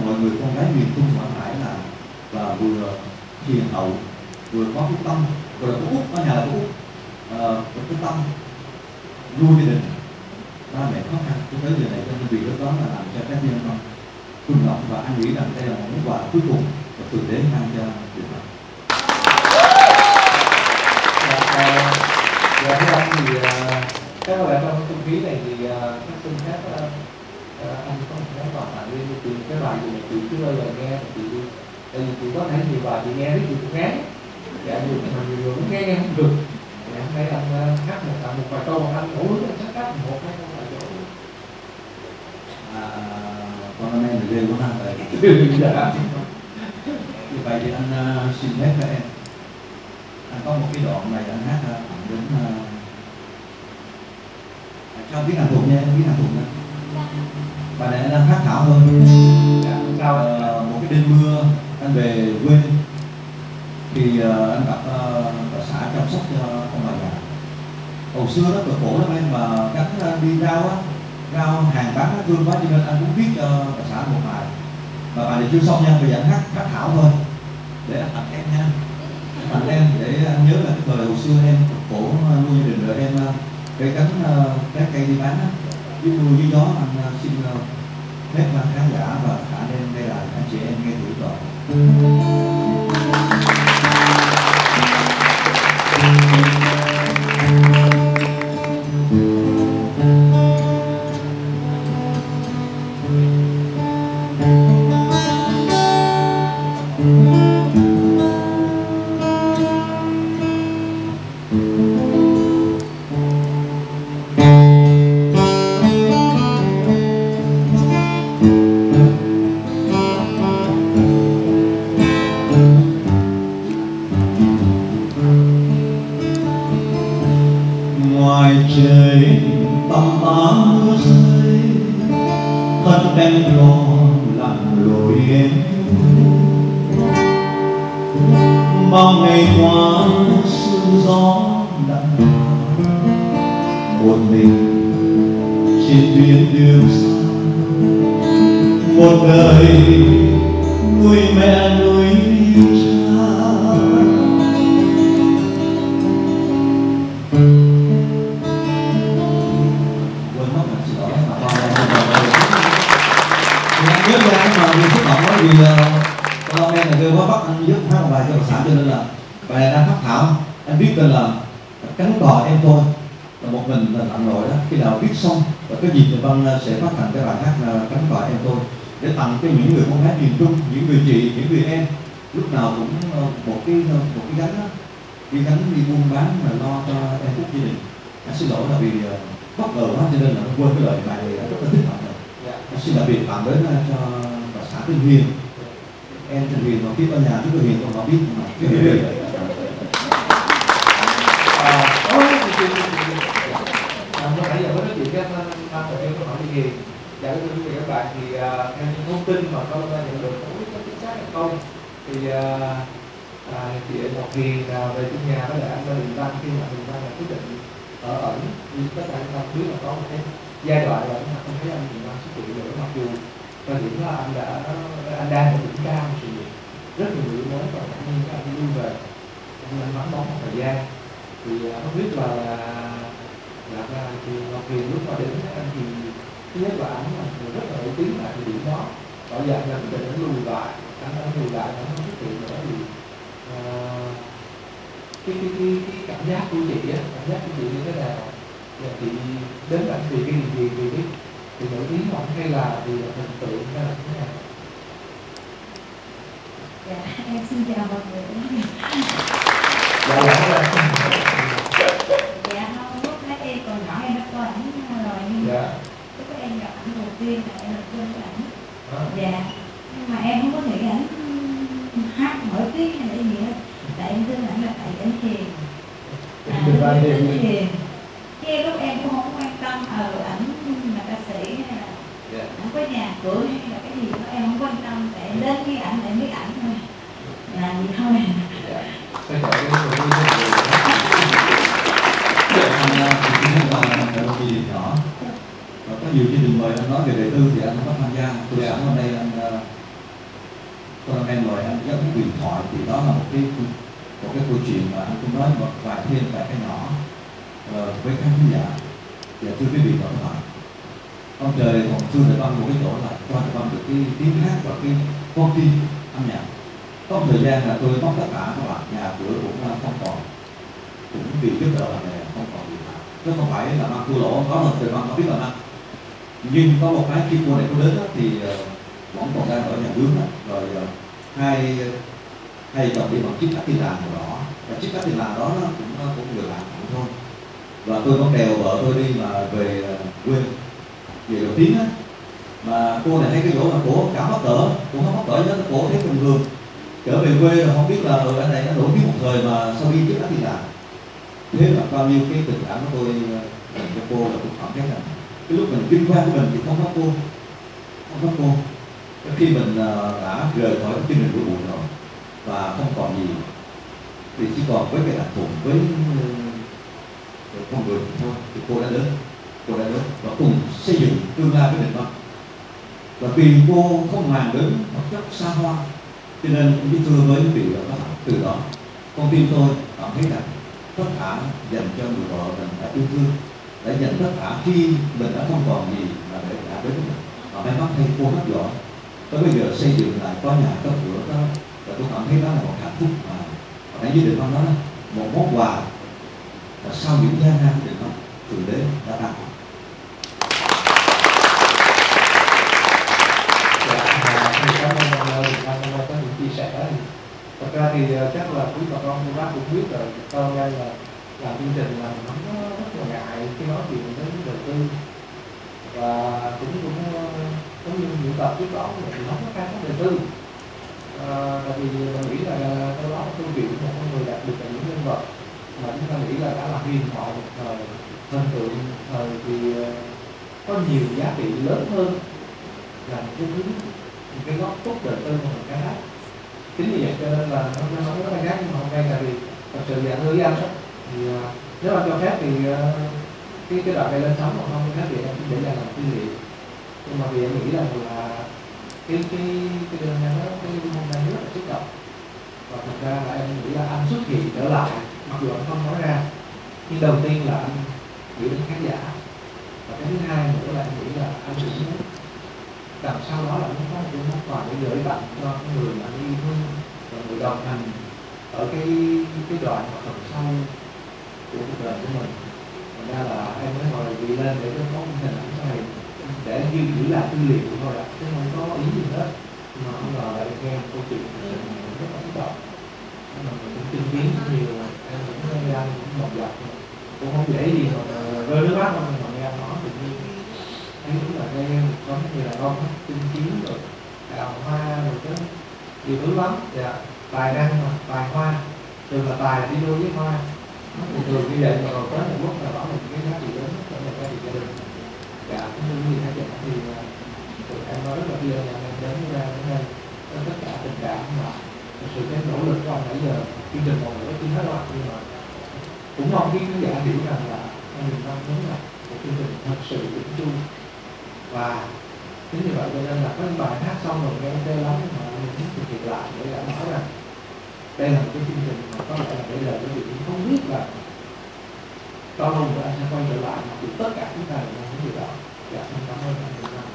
mọi người con gái miền Trung Quảng Hải là và vừa hiền hậu, vừa có cái tâm, rồi là có út ở nhà là có út, cái tâm nuôi gia đình ba mẹ khó khăn cho tới giờ này. Cho nên vì đó là làm cho các nhân con rung động, và anh nghĩ rằng đây là một món quà cuối cùng và từ đế mang cho Việt Nam. Dạ thưa anh thì chắc là trong không khí này thì các xin phép anh có một cái quà tặng liên từ cái bài gì mà chị chưa bao giờ nghe chị đi, tại vì chị có thể nhiều bài chị nghe rất chị cũng ngán, dạ nhiều người cũng nghe không được. Dạ hôm nay anh hát một vài câu mà anh ngủ hứng anh chắc hát một hai câu bài chỗ. Con anh em thì ghê quá ha. Như vậy thì anh xin phép các em, anh có một cái đoạn này anh hát đến cho tiếng Hàn Thuận nha, tiếng Hàn Thuận nha. Bài này anh đang phát thảo thôi. Sao một cái đêm mưa anh về quê thì anh gặp bà xã chăm sóc cho con bà già. Hồi xưa nó cực khổ lắm em, mà gắn đi rau hàng bán nó thương quá cho nên anh cũng viết cho bà xã một bài. Và bài này chưa xong nha, bây giờ anh hát thảo thôi để anh tặng em nha. Tặng em để anh nhớ là cái thời hồi xưa em cực khổ nuôi gia đình rồi em cây cánh trái cây đi bán á, với mưa với gió. Anh xin phép khán giả và cả anh em đây là anh chị em nghe thử rồi. tầm tã mưa rơi thân em lo lặn lội em bao ngày qua sương gió lặng một mình trên tuyến đường xa một đời nuôi mẹ nuôi cha quên mất là xin lỗi mà con anh nhớ ra mà vì xúc động đó vì con em là kêu quá bắt anh giúp hát một bài cho bà xã cho nên là bài này đang phát thảo anh viết tên là Cánh cò em tôi là một mình là lặn lội đó. Khi nào viết xong và cái dịp thì Văn sẽ phát hành cái bài hát là Cánh cò em tôi để tặng cho những người con gái miền Trung, những người chị, những người em lúc nào cũng một cái gánh đó, đi gánh đi buôn bán mà lo cho em phúc gia đình. Anh xin lỗi là vì bất ngờ quá cho nên là quên cái lời bài này rất là thích hợp rồi. Anh xin đặc biệt tặng đến cho bà xã Thanh Huyền, em Thanh Huyền mà biết ở nhà chúng tôi Huyền còn không biết mà cái Huyền Lúc nãy giờ mới nói chuyện với anh và em có hỏi gì. Dạ thưa quý vị các bạn, thì theo những thông tin mà con nhận được không biết có chính xác hay không thì chị Ngọc Hiền về trong nhà với lại anh Đình Văn khi mà Đình Văn là quyết định ở ẩn thì tất cả chúng ta biết là có một cái giai đoạn là chúng ta không thấy anh Đình Văn xuất hiện nữa, mặc dù thời điểm đó anh đang ở đỉnh cao sự nghiệp, rất nhiều người mới và tất nhiên anh đi về anh vắng bóng một thời gian thì không biết là thì Ngọc Hiền lúc mà đến anh thì thứ nhất là ảnh là người rất là nổi tiếng tại thời điểm đó, bởi vậy là quyết định lùi lại, anh lùi lại anh không xuất hiện nữa thì cái cảm giác của chị á, cảm giác của chị như thế nào? Và chị đến anh vì cái gì thì nổi tiếng không hay là vì hình tượng hay là thế nào? Dạ, em xin chào mọi người. Dạ không, lúc nãy em còn nhỏ em đã coi ảnh rồi nhưng mà lúc đó em gặp ảnh đầu tiên là em là quên ảnh. Dạ, nhưng mà em không có nghĩ ảnh hát nổi tiếng hay là gì hết. Tại em tin ảnh là tại ảnh hiền. Ảnh hiền. Chứ lúc em cũng không quan tâm ảnh là ca sĩ hay là ảnh có nhà cửa hay là cái gì đó em không quan tâm. Tại em đến với ảnh để biết ảnh thôi. Là gì thôi. anh một gì nhỏ và có nhiều chương trình mời anh nói về đời tư thì anh không có tham gia. Tôi sẵn hôm nay anh con em mời anh giáo huyền thoại thì đó là một cái câu chuyện mà anh cũng nói một vài thêm vài cái nhỏ với khán giả. Và thưa quý vị và các bạn, ông trời còn thương Đại Văn một cái chỗ là cho Đại Văn được cái tiếng hát và cái con tim âm nhạc. Có một thời gian là tôi mất tất cả các bạn, nhà cửa cũng không còn, cũng vì giúp đỡ bạn bè không còn gì cả. Chứ không phải là ăn thua lỗ, có một thời Văn không biết làm ăn. Nhưng có một cái khi cô này cô đến đó, thì vẫn còn đang ở nhà vướng đó. Rồi hai chồng đi bằng chiếc cắt tiền làng màu đỏ, và chiếc cắt tiền làng đó cũng vừa làm thôi. Và tôi có đèo vợ tôi đi mà về quê về đầu tiếng á, mà cô này thấy cái chỗ mà cổ cảm bất cỡ, cô không bất cỡ nhớ cổ thấy bình thường. Trở về quê rồi không biết là anh này nó nổi tiếng một thời mà sau khi chiếc cắt tiền làng. Thế là bao nhiêu cái tình cảm của tôi dành cho cô là tôi cảm thấy là cái lúc mình vinh quang của mình thì không có cô. Khi mình đã rời khỏi chương trình của bụi rồi và không còn gì thì chỉ còn với cái đặc thù với con người thôi thì cô đã đến và cùng xây dựng tương lai với Đình Văn. Và vì cô không màng đến một chất xa hoa cho nên biết thưa với quý vị và các bạn, từ đó con tim tôi cảm thấy rằng tất cả dành cho người vợ mình đã yêu thương, đã dành tất cả khi mình đã không còn gì mà để đã đến mình. Và may mắn thay cô rất giỏi, tới bây giờ xây dựng lại có nhà có cửa đó, và tôi cảm thấy đó là một hạnh phúc mà nãy dưới Đình Văn nói một món quà và sau những gian nan Đình Văn từ đến đã tặng. Cảm ơn Đình Văn có những chia sẻ. Thật ra thì chắc là quý bà con cô bác cũng biết rồi, con đây là làm chương trình là nó rất là ngại khi nói chuyện đến đầu tư, và cũng giống như những tập trước đó thì nó có khai thác đầu tư. Tại vì mình nghĩ là đâu đó câu chuyện một con người đặc biệt là những nhân vật mà chúng ta nghĩ là đã là huyền thoại một thời, thần tượng thời thì có nhiều giá trị lớn hơn là một cái hướng, một cái góc cốt đời hơn một cái khác. Chính vì vậy cho nên là nó nói rất là khác, nhưng mà hôm nay tại vì thật sự dạ thưa với anh đó, thì nếu anh cho phép thì cái đoạn này lên sóng mà không khác thì em để làm tư liệu, nhưng mà vì em nghĩ rằng là cái đơn này nó cái hôm nay rất là xúc động, và thật ra là em nghĩ là anh xuất hiện trở lại mặc dù anh không nói ra, nhưng đầu tiên là anh nghĩ đến khán giả, và cái thứ hai nữa là anh nghĩ là anh cũng đằng sau đó là nó có một món quà để gửi tặng cho người anh yêu thương và người đồng hành ở cái đoạn mà phần sau của cuộc đời của mình. Thành ra là em mới hỏi chị lên để có một hình ảnh này để ghi giữ lại tư liệu thôi ạ, chứ không có ý gì hết. Mà không ngờ lại nghe một câu chuyện rất là xúc động, mà mình cũng chứng kiến nhiều, em cũng nghe anh cũng một dọc cũng không dễ gì mà rơi nước mắt không, mà nghe anh nói tự nhiên thấy đúng là đây có như là con chứng kiến rồi đào hoa rồi cái nhiều thứ lắm. Dạ, tài năng mà tài hoa, thường là tài đi đôi với hoa, nó thường như vậy, mà rồi tới một lúc nào đó là cái giá trị lớn trong một gia đình. Dạ, cũng như thế vậy thì em nói rất là yêu nhà em đến ra đến đây với tất cả tình cảm và sự cái nỗ lực của anh nãy giờ chương trình một nữa chưa hết đâu, nhưng mà cũng mong cái khán giả hiểu rằng là anh Huyền Văn đúng là một chương trình thật sự chỉnh chu. Và chính vì vậy cho nên là có những bài hát xong rồi nghe tê lắm, mà mình muốn thực hiện lại để đã nói rằng đây là một cái chương trình mà có lẽ là bây giờ cái việc không biết là bao lâu nữa anh sẽ quay trở lại, mà tất cả chúng ta là những điều đó. Dạ, xin cảm ơn anh Huyền Văn.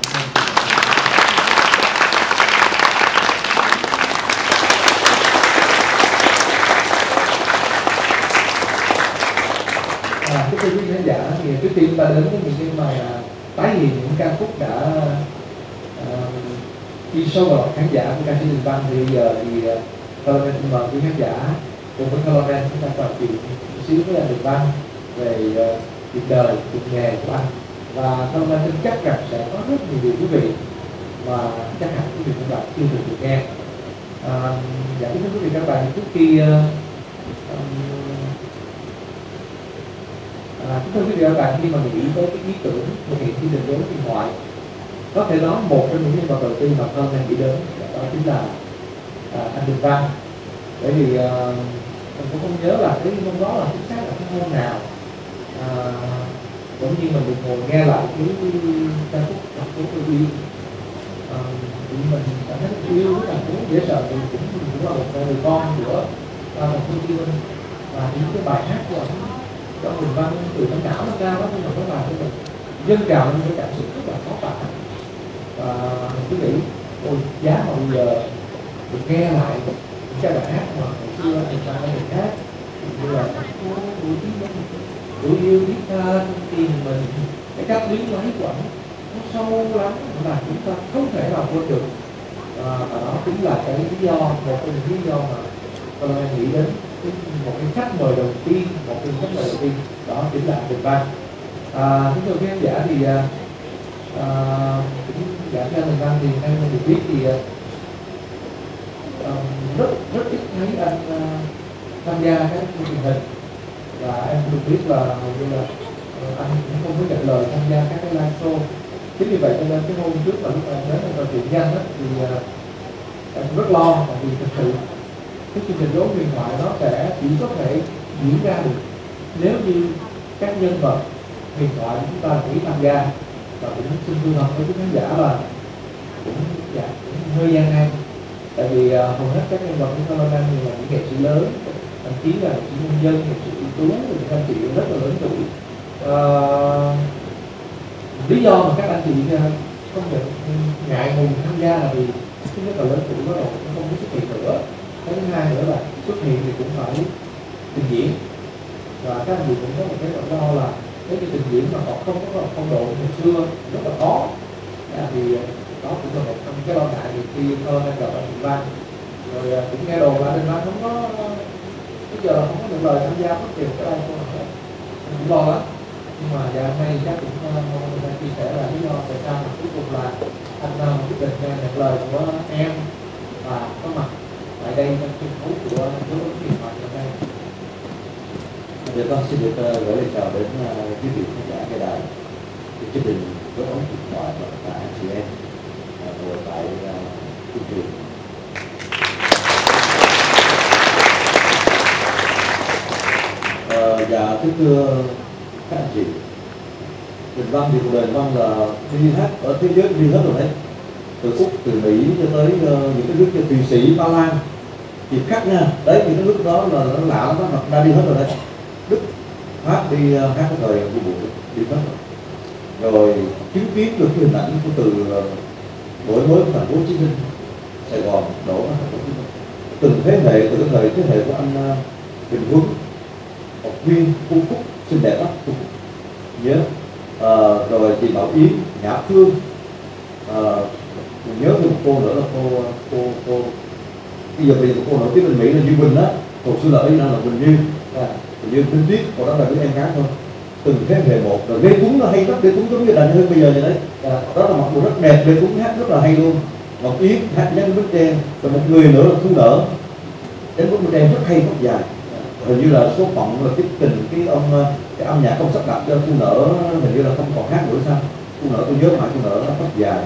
Kính thưa quý khán giả, thì trước tiên chúng ta đến với những cái bài tái hiện những ca khúc đã đi sâu vào khán giả của ca sĩ Đình Văn. Thì bây giờ thì Colomen xin mời quý khán giả cùng với Colomen chúng ta trò chuyện một xíu với anh Đình Văn về cuộc đời, cuộc nghề của anh. Và Colomen tin chắc rằng sẽ có rất nhiều điều thú vị mà chắc hẳn quý vị các bạn chưa từng được nghe. Dạ, kính thưa quý vị các bạn, trước khi chúng tôi quý vị và các bạn, khi mà nghĩ tới cái ý tưởng thực hiện chương trình Dấu Huyền Thoại, có thể nói một trong những nhân vật đầu tiên mà Thơm đang nghĩ đến đó chính là anh Đình Văn. Bởi vì mình cũng không nhớ là cái hôm đó là chính xác là cái hôm nào, cũng như mình được ngồi nghe lại cái ca khúc thành phố tôi yêu, thì mình cảm thấy yêu cái thành phố dễ sợ, thì cũng là một người con của thành phố Hồ Chí Minh, và những cái bài hát của anh trong Đình Văn từ nó não nó cao đó, nhưng mà các bạn của mình dâng trào những cái cảm xúc rất là khó tả. Và mình cứ nghĩ ôi, giá mà bây giờ được nghe lại những cái bài hát mà ngày xưa Đình Văn đã được hát, như là tôi yêu biết tha trong tim mình, cái cách luyến lấy của anh nó sâu lắm mà chúng ta không thể nào quên được. Và đó chính là cái lý do, một trong những lý do mà tôi nghĩ đến một cái khách mời đầu tiên, đó chính là Đình Văn. Chúng tôi khán giả thì dạ theo Đình Văn thì theo mình được biết thì rất ít thấy anh tham gia các chương trình hình, và em được biết là hầu như là anh cũng không có nhận lời tham gia các cái live show. Chính vì vậy cho nên cái hôm trước mà lúc em đến trò chuyện nhanh đó, thì em rất lo, bởi vì thực sự cái chương trình Dấu Huyền Thoại nó sẽ chỉ có thể diễn ra được nếu như các nhân vật huyền thoại chúng ta nghĩ tham gia. Và cũng xin thưa thật với quý khán giả là cũng hơi gian nan, tại vì hầu hết các nhân vật của Colomen là những nghệ sĩ lớn, thậm chí là nghệ sĩ nhân dân, nghệ sĩ ưu tú, những anh chị rất là lớn tuổi. Lý do mà các anh chị không được ngại ngùng tham gia là vì thứ nhất là lớn tuổi bắt đầu nó không có xuất hiện nữa, cái thứ hai nữa là xuất hiện thì cũng phải trình diễn, và các anh chị cũng có một cái nỗi lo là cái trình diễn mà họ không có phong độ như xưa rất là khó. Thì đó cũng là một trong cái lo ngại khi Thơm đang gặp anh Đình Văn, rồi cũng nghe đồn là Đình Văn không có bây giờ không có nhận lời tham gia bất kỳ một cái live show nào hết, cũng lo lắm. Nhưng mà giờ hôm nay chắc cũng đang chia sẻ là lý do tại sao mà cuối cùng là anh quyết định nhận lời của em và có mặt tại đây trong sân khấu của Dấu Huyền Thoại hôm nay. Giờ con xin được gửi lời chào đến quý vị khán giả cái đài chương trình với ống điện thoại và tất cả anh chị em ngồi tại chương trình. Dạ thưa các anh chị, Đình Văn thì cuộc đời Đình Văn là đi hát ở thế giới đi hết rồi đấy, từ Úc, từ Mỹ cho tới những cái nước như Thụy Sĩ, Ba Lan, thì khác nha. Đấy những cái nước đó là nó lạ lắm, nó đã đi hết rồi đấy. Đức hát đi hát cái thời của buổi đi hết rồi. Rồi chứng kiến được cái hình ảnh của từ đổi mới của thành phố Hồ Chí Minh, Sài Gòn đổ vào thành phố Hồ Chí Minh, từng thế hệ, từ cái thế hệ của anh Bình Huấn, học viên Phú Phúc xinh đẹp lắm, Phú Phúc nhớ, rồi chị Bảo Yến, Nhã Phương, nhớ thêm một cô nữa là cô bây giờ cô nổi tiếng bên Mỹ là Như Quỳnh đó, hồi xưa là ở Nam là Quỳnh Như, Như Vinh Tuyết, còn đó là đứa em gái thôi, từng thế hệ một. Rồi Lê Tuấn là hay lắm, Lê Tuấn giống như đàn hơn bây giờ vậy đấy, đó là một bộ rất đẹp, Lê Tuấn hát rất là hay luôn. Ngọc Yến hát đến bức tre, rồi một người nữa là Thu Nở đến bức tre rất hay, rất dài. Hình như là số phận là cái tình cái âm nhạc không sắp đặt cho Thu Nở hình như là không còn hát nữa sao? Thu Nở tôi nhớ mãi Thu Nở nó rất dài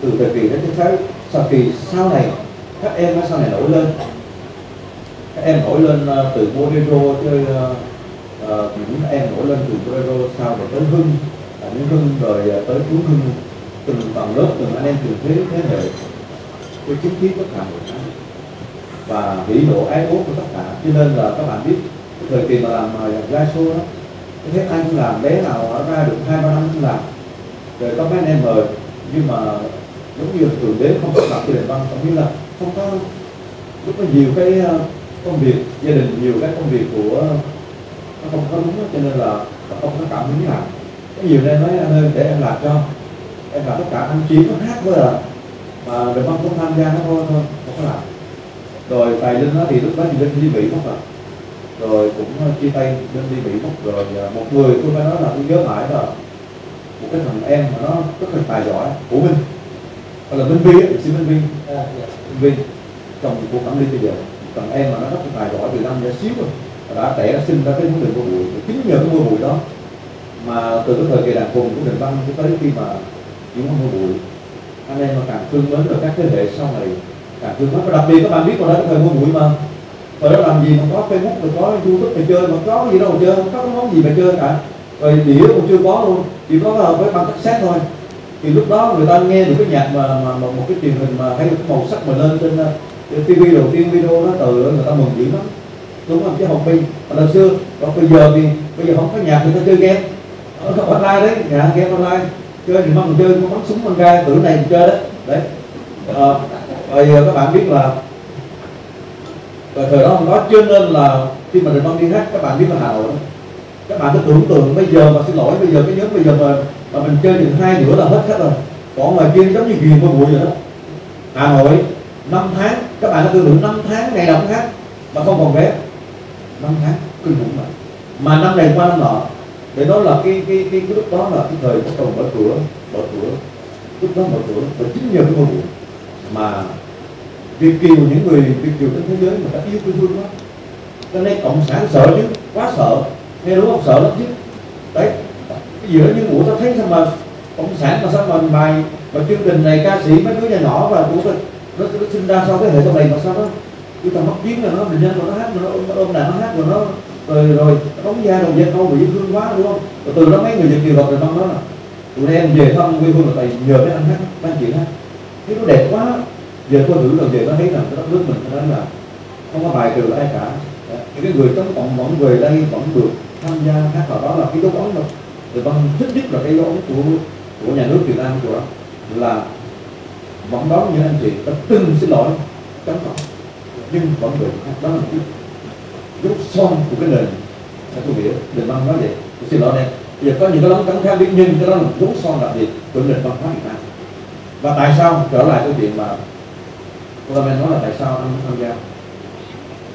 từ thời kỳ đến cái sau kỳ sau này các em sau này nổi lên, các em nổi lên từ bolero chơi những em nổi lên từ bolero sau để tới những Hưng rồi tới Tú Hưng, từng tầng lớp từng anh em từng thế hệ tôi chứng kiến tất cả mọi cái và hỉ nộ ái ố của tất cả. Cho nên là các bạn biết cái thời kỳ mà làm live show đó, thấy anh cũng làm, bé nào ra được 2-3 năm cũng làm, rồi có mấy anh em mời, nhưng mà giống như là thường đến không có làm cái Đình Văn, cũng như là không có lúc có nhiều cái công việc gia đình, nhiều cái công việc của nó không có đúng đó, cho nên là không có cảm hứng làm. Có nhiều nên nói anh ơi để em làm cho, em làm tất cả, anh chỉ có hát thôi mà Đình Văn không tham gia nó thôi không có làm. Rồi Tài Linh đó thì lúc đó thì Linh đi Mỹ mất rồi cũng chia tay Linh đi Mỹ mất rồi. Một người tôi phải nói là tôi nhớ mãi là một cái thằng em mà nó rất là tài giỏi của Minh, gọi là Minh Vi á, sĩ Minh Vi, Minh Vi chồng của Cẩm Ly bây giờ, thằng em mà nó rất là tài giỏi từ năm nhỏ xíu rồi đã trẻ đã sinh ra cái vấn đề mưa bụi, chính nhờ cái mưa bụi đó mà từ cái thời kỳ đàn cùng của Đình Văn cho tới khi mà những mưa bụi anh em mà càng thương mến rồi các thế hệ sau này càng thương mến. Và đặc biệt các bạn biết còn đó cái thời mưa bụi mà thời đó làm gì mà có Facebook, mà có YouTube mà chơi, mà có gì đâu mà chơi, không có cái món gì mà chơi cả, rồi đĩa cũng chưa có luôn, chỉ có với băng cassette thôi. Thì lúc đó người ta nghe được cái nhạc mà một cái truyền hình mà thấy được cái màu sắc mà lên trên TV đầu tiên video nó từ người ta mừng dữ lắm, đúng không? Chứ không bi hồi xưa, còn bây giờ không có nhạc người ta chơi game online đấy, game online chơi thì mong chơi có bắn súng bắn gai tự này chơi đấy. Rồi các bạn biết là thời đó không có, cho nên là khi mà Đình Văn đi hát, các bạn biết là Hà Nội đó, các bạn cứ tưởng tượng bây giờ mà xin lỗi bây giờ cái nhóm bây giờ mà mình chơi được 2 nửa là hết rồi, còn ngoài kia giống như ghiền qua bụi vậy đó. Hà Nội 5 tháng, các bạn cứ tưởng tượng 5 tháng ngày nào cũng hát mà không còn vé, 5 tháng kinh khủng mà năm này qua năm nọ, để đó là cái lúc đó là cái thời bắt đầu mở cửa, lúc đó mở cửa và chính nhờ cái mưa bụi mà Việt kiều, những người Việt kiều trên thế giới mà đã yêu quê hương đó, cho nên cộng sản sợ chứ, quá sợ, nghe đúng không, sợ lắm chứ. Đấy, cái gì đó như ngủ ta thấy sao mà cộng sản mà sao mà bài mà chương trình này ca sĩ mấy đứa nhỏ nhỏ và của nó sinh ra sau cái hệ thống này mà sao đó chúng ta mất tiếng là nó bình nhân, nó hát, nó ôm đàn nó hát rồi nó rồi đóng da đồng dân đâu bị thương quá, đúng không? Rồi từ đó mấy người Việt kiều gặp rồi băng đó là tụi em về thăm quê hương là tại nhờ mấy anh hát, mấy anh chị hát, thấy nó đẹp quá. Giờ tôi thử rồi về nó thấy rằng cái đất nước mình nó là không có bài trừ ai cả. Những cái người chống cộng vẫn về đây vẫn được tham gia hát vào đó là cái dấu ấn rồi. Rồi Văn thích nhất là cái dấu ấn của nhà nước Việt Nam của đó là vẫn đón những anh chị đã từng xin lỗi chống cộng nhưng vẫn được hát, đó là một cái dấu son của cái nền. Tôi nghĩ Đình Văn nói vậy, tôi xin lỗi đây. Bây giờ có những cái lóng cắn khác biết nhưng cái đó là một dấu son đặc biệt của nền văn hóa Việt Nam. Và tại sao trở lại câu chuyện mà cô Tâm nói là tại sao anh tham gia,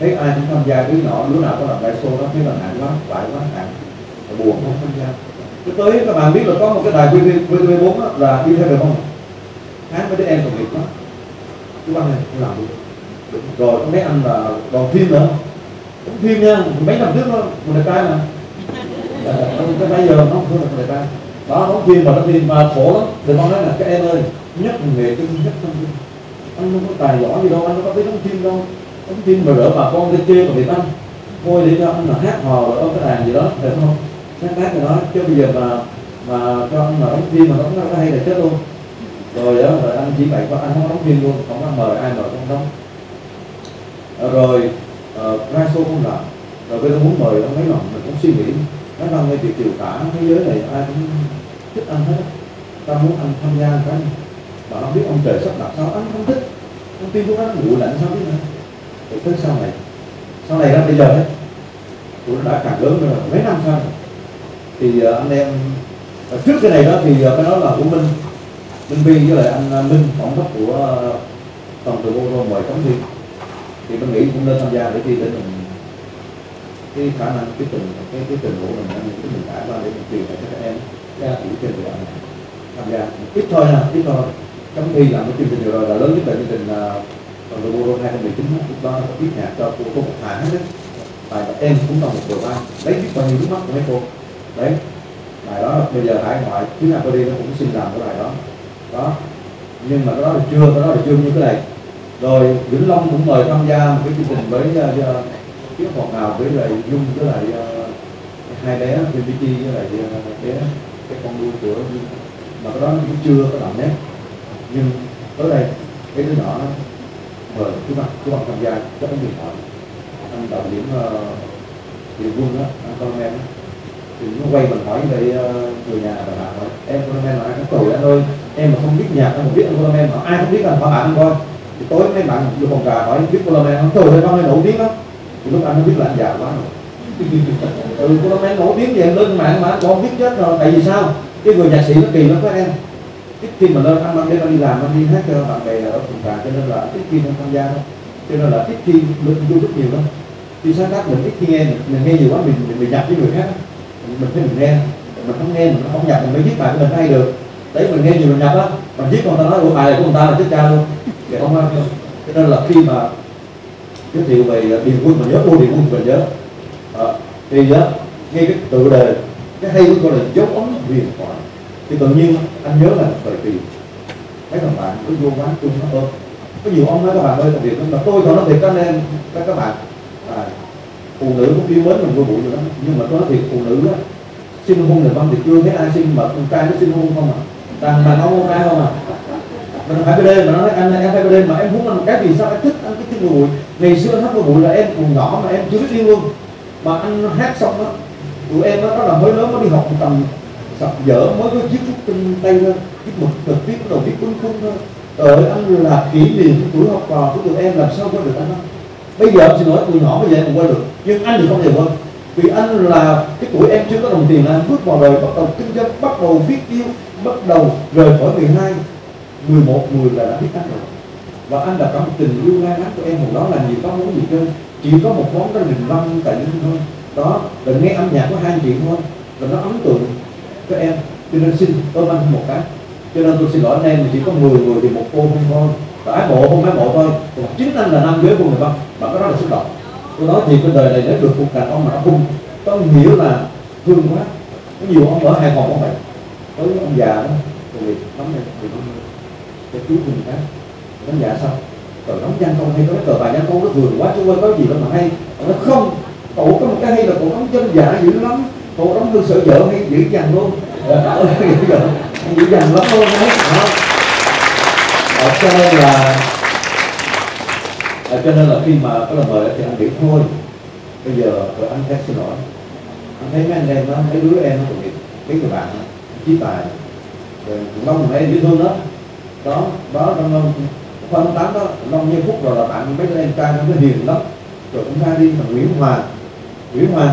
thấy ai cũng tham gia, đứa nhỏ đứa nào có làm live show đó thấy là nặng quá, vãi quá, nặng, buồn không tham gia. Cái tới các bạn biết là có một cái đài VTV4 là đi theo được không? Hát với đứa em còn nghiệp đó, chú Văn này làm được. Rồi có mấy anh là đoàn phim nữa, đóng phim nha, mấy năm trước đó một đẹp trai mà cái bây giờ nó không phải là đẹp trai đó, đóng phim mà khổ lắm. Thì con nói là các em ơi, nhất nghề kinh nhất thông tin, anh không có tài giỏi gì đâu, anh không có biết đóng phim đâu, đóng phim mà đỡ bà con bên kia mà Việt Anh thôi để cho anh là hát hò rồi ôm cái đàn gì đó được không, hát rồi đó, chứ bây giờ mà cho anh mà đóng phim mà đóng nó hay là chết luôn. Rồi đó, rồi anh chỉ bày có anh không đóng phim luôn, không có mời ai mời không đóng. Rồi ra show không làm, rồi bây giờ muốn mời ông mấy lần mình cũng suy nghĩ, nói rằng ngay chiều cả thế giới này ai cũng thích anh hết, ta muốn anh tham gia cái mà không biết ông trời sắp đặt sao anh không thích, ông tin của anh nguội lạnh sao biết nữa. Rồi tới sau này ra bây giờ ấy, tôi đã càng lớn rồi, mấy năm sau thì anh em trước cái này đó thì cái đó là của Minh Vi với lại anh Minh, tổng đốc của tổng từ Bô mời cấm thi, thì mình nghĩ cũng nên tham gia để mình cái khả năng cái trình độ mình cái mình trải qua để mình truyền lại cho các em ra chỉ trên địa bàn này tham gia ít thôi nha, ít thôi. Cấm thi làm cái chương trình vừa rồi là lớn nhất là chương trình tổng từ Bô 2019 lúc đó có viết nhạc cho cô một tháng hết đấy, bài em cũng là một điều ban đấy, biết bao nhiêu nước mắt của mấy cô đấy. Bài đó bây giờ hải ngoại tiếng Accordion nó cũng xin làm cái bài đó, nhưng mà cái đó là chưa như cái này. Rồi Vĩnh Long cũng mời tham gia một cái chương trình với Kiếp Ngọt Ngào với lại Dung với lại hai bé PPT với lại bé cái con nuôi của Dung, mà cái đó nó cũng chưa có đậm nét. Nhưng tới đây cái đứa nhỏ nó mời chú bạn tham gia rất là nhiều thoại, anh đạo diễn Điều Quân đó, anh con em thì nó quay mình hỏi về người nhà và bạn hỏi em con em là ai có tuổi anh ơi, em mà không biết nhạc em không biết anh con em mà ai không biết anh hỏi bạn anh coi. Thì tối mấy bạn vô phòng trà hỏi biết cô Lô không, trời ơi con ơi nổi tiếng lắm, thì lúc anh mới biết là anh già quá rồi. Cô Lô nổi tiếng về lên mạng mà anh con biết chết rồi, tại vì sao cái người nhạc sĩ nó kỳ lắm các em, ít khi mà lên anh đi làm anh đi hát cho bạn bè ở phòng trà, cho nên là ít khi không tham gia đâu, cho nên là ít khi lên YouTube nhiều lắm. Khi sáng tác mình ít khi nghe, mình nghe nhiều quá mình nhập với người khác, mình thấy mình nghe, mình không nghe mình không nhập mình mới viết bài của mình hay được. Đấy mình nghe nhiều mình nhập á, mình viết con ta nói ủa bài này của người ta là chết cha luôn, để không ăn. Cho nên là khi mà giới thiệu về Điền Quân mình nhớ, Điền Quân mình nhớ thì đó nghe cái tự đề cái hay của tôi là dấu ấn huyền thoại, thì tự nhiên anh nhớ là thời kỳ mấy thằng bạn cứ vô quán chung nó ôm, có nhiều ông nói các bạn ơi là việc mà tôi còn nói thiệt các anh em các bạn phụ nữ cũng yêu mến mình vô bụi rồi đó, nhưng mà tôi nói thiệt phụ nữ á xin hôn này văn thì chưa thấy ai xin, mà con trai nó xin hôn không à, đàn ông con trai không à. Mình phải BD mà nói anh em phải BD mà em muốn làm cái gì sao em thích anh cái tiếng vô bụi. Ngày xưa anh hát vô bụi là em còn nhỏ mà em chưa biết yêu luôn, mà anh hát xong đó tụi em đó là mới lớn, mới đi học tầm sập dở mới có chiếc bút trên tay thôi, chiếc mực trực tiếp bắt đầu viết quân thôi. Anh là kỷ niệm của tuổi học trò của tụi em làm sao quên được anh không? Bây giờ xin lỗi tụi nhỏ bây giờ em còn quên được, nhưng anh thì không thể quên, vì anh là cái tuổi em chưa có đồng tiền là anh bước vào đời bắt đầu kinh doanh, bắt đầu viết yêu, bắt đầu rời khỏi 12, 11, 10 là đã biết anh rồi. Và anh đã có một tình yêu ngang ngắt của em hồi đó là nhiều có món gì chơi, chỉ có một món đó Đình Văn tại Linh thôi. Đó, là nghe âm nhạc của hai anh chị thôi, và nó ấn tượng các em, cho nên xin ôm anh một cái. Cho nên tôi xin lỗi anh em, chỉ có 10 người thì một cô không thôi, và ái mộ không ái mộ thôi, còn chính anh là nam giới của người Văn, mà cái đó là xúc động. Tôi nói thì cái đời này nếu được một đàn ông mà nó không có hiểu là thương quá, có nhiều ông ở Hải Phòng cũng vậy, tới ông già đó, rồi nắm này thì nó cái chú mình cái đánh giá sao, rồi nắm danh công hay có cái cờ bài danh công nó vừa quá chứ quên có gì đó mà hay, nó không, cậu có một cái hay là cậu nắm chân giả dữ lắm, cậu nắm hương sợ vợ hay dữ dằn luôn, dữ dằn lắm luôn đấy. Cho nên là khi mà có lần mời thì anh nghĩ thôi bây giờ rồi anh thấy xin lỗi, anh thấy mấy anh em đó, mấy đứa em nó còn nghiệp mấy người bạn Chí Tài rồi Long thằng em dễ thương đó trong khoa 8 đó, Long Như Phúc rồi là bạn mấy đứa em trai nó hiền lắm, rồi cũng ra đi thằng Nguyễn Hoàng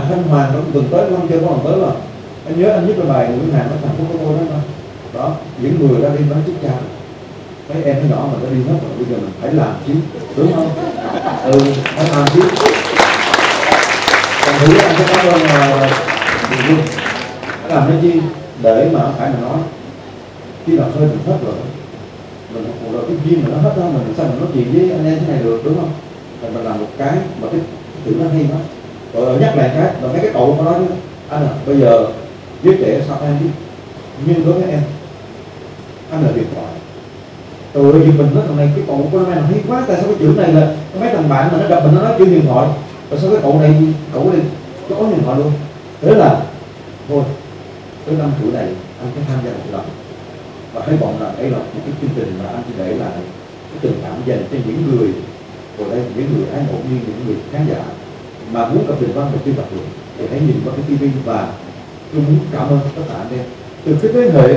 Thanh Hoàng nó cũng từng tới, Long chưa có lần tới mà anh nhớ anh viết cái bài Nguyễn Hoàng nó thằng Phúc có đó đó, những người ra đi nói chúc cha mấy em nó nhỏ mà nó đi hết rồi, bây giờ mình phải làm chứ, đúng không? Phải làm chứ. Còn thứ anh sẽ cảm ơn Điền Quân làm cái chi để mà phải mà nói khi nào hơi mình hết rồi, mình còn rồi cái duyên mà nó hết đó, mình sao mình nói chuyện với anh em thế này được, đúng không? Rồi mình làm một cái mà cái tự nó hay đó, Rồi nhắc lại cái, rồi mấy cái cậu có nói chứ, anh à, bây giờ giới trẻ sao em biết, nhưng đối với em, anh là điện thoại. Trời ơi, mình nói thằng này, cái cậu của nó hay quá, tại sao cái chữ này là mấy thằng bạn mà nó gặp mình nó nói chữ điện thoại, rồi sao cái cậu này có điện thoại luôn. Thế là thôi, cái năm tuổi này anh phải tham gia một lần và hy vọng là đây là một cái chương trình mà anh chỉ để lại cái tình cảm dành cho những người ở đây, những người ái mộ như những người khán giả mà muốn gặp Đình Văn mà chưa gặp được, thì hãy nhìn vào cái TV. Và tôi muốn cảm ơn tất cả anh em từ cái thế hệ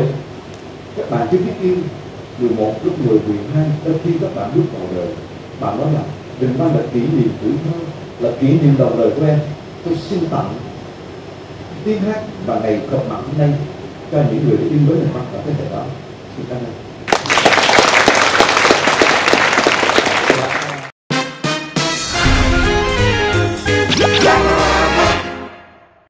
các bạn chưa biết yêu 11, lớp 10, 12 tới khi các bạn bước vào đời, bạn nói là Đình Văn là kỷ niệm tuổi thơ, là kỷ niệm đầu đời của em. Tôi xin tặng tiếng hát và ngày gặp mặt hôm nay cho những người đã yêu với Đình Văn ở thế hệ đó. Xin cảm ơn.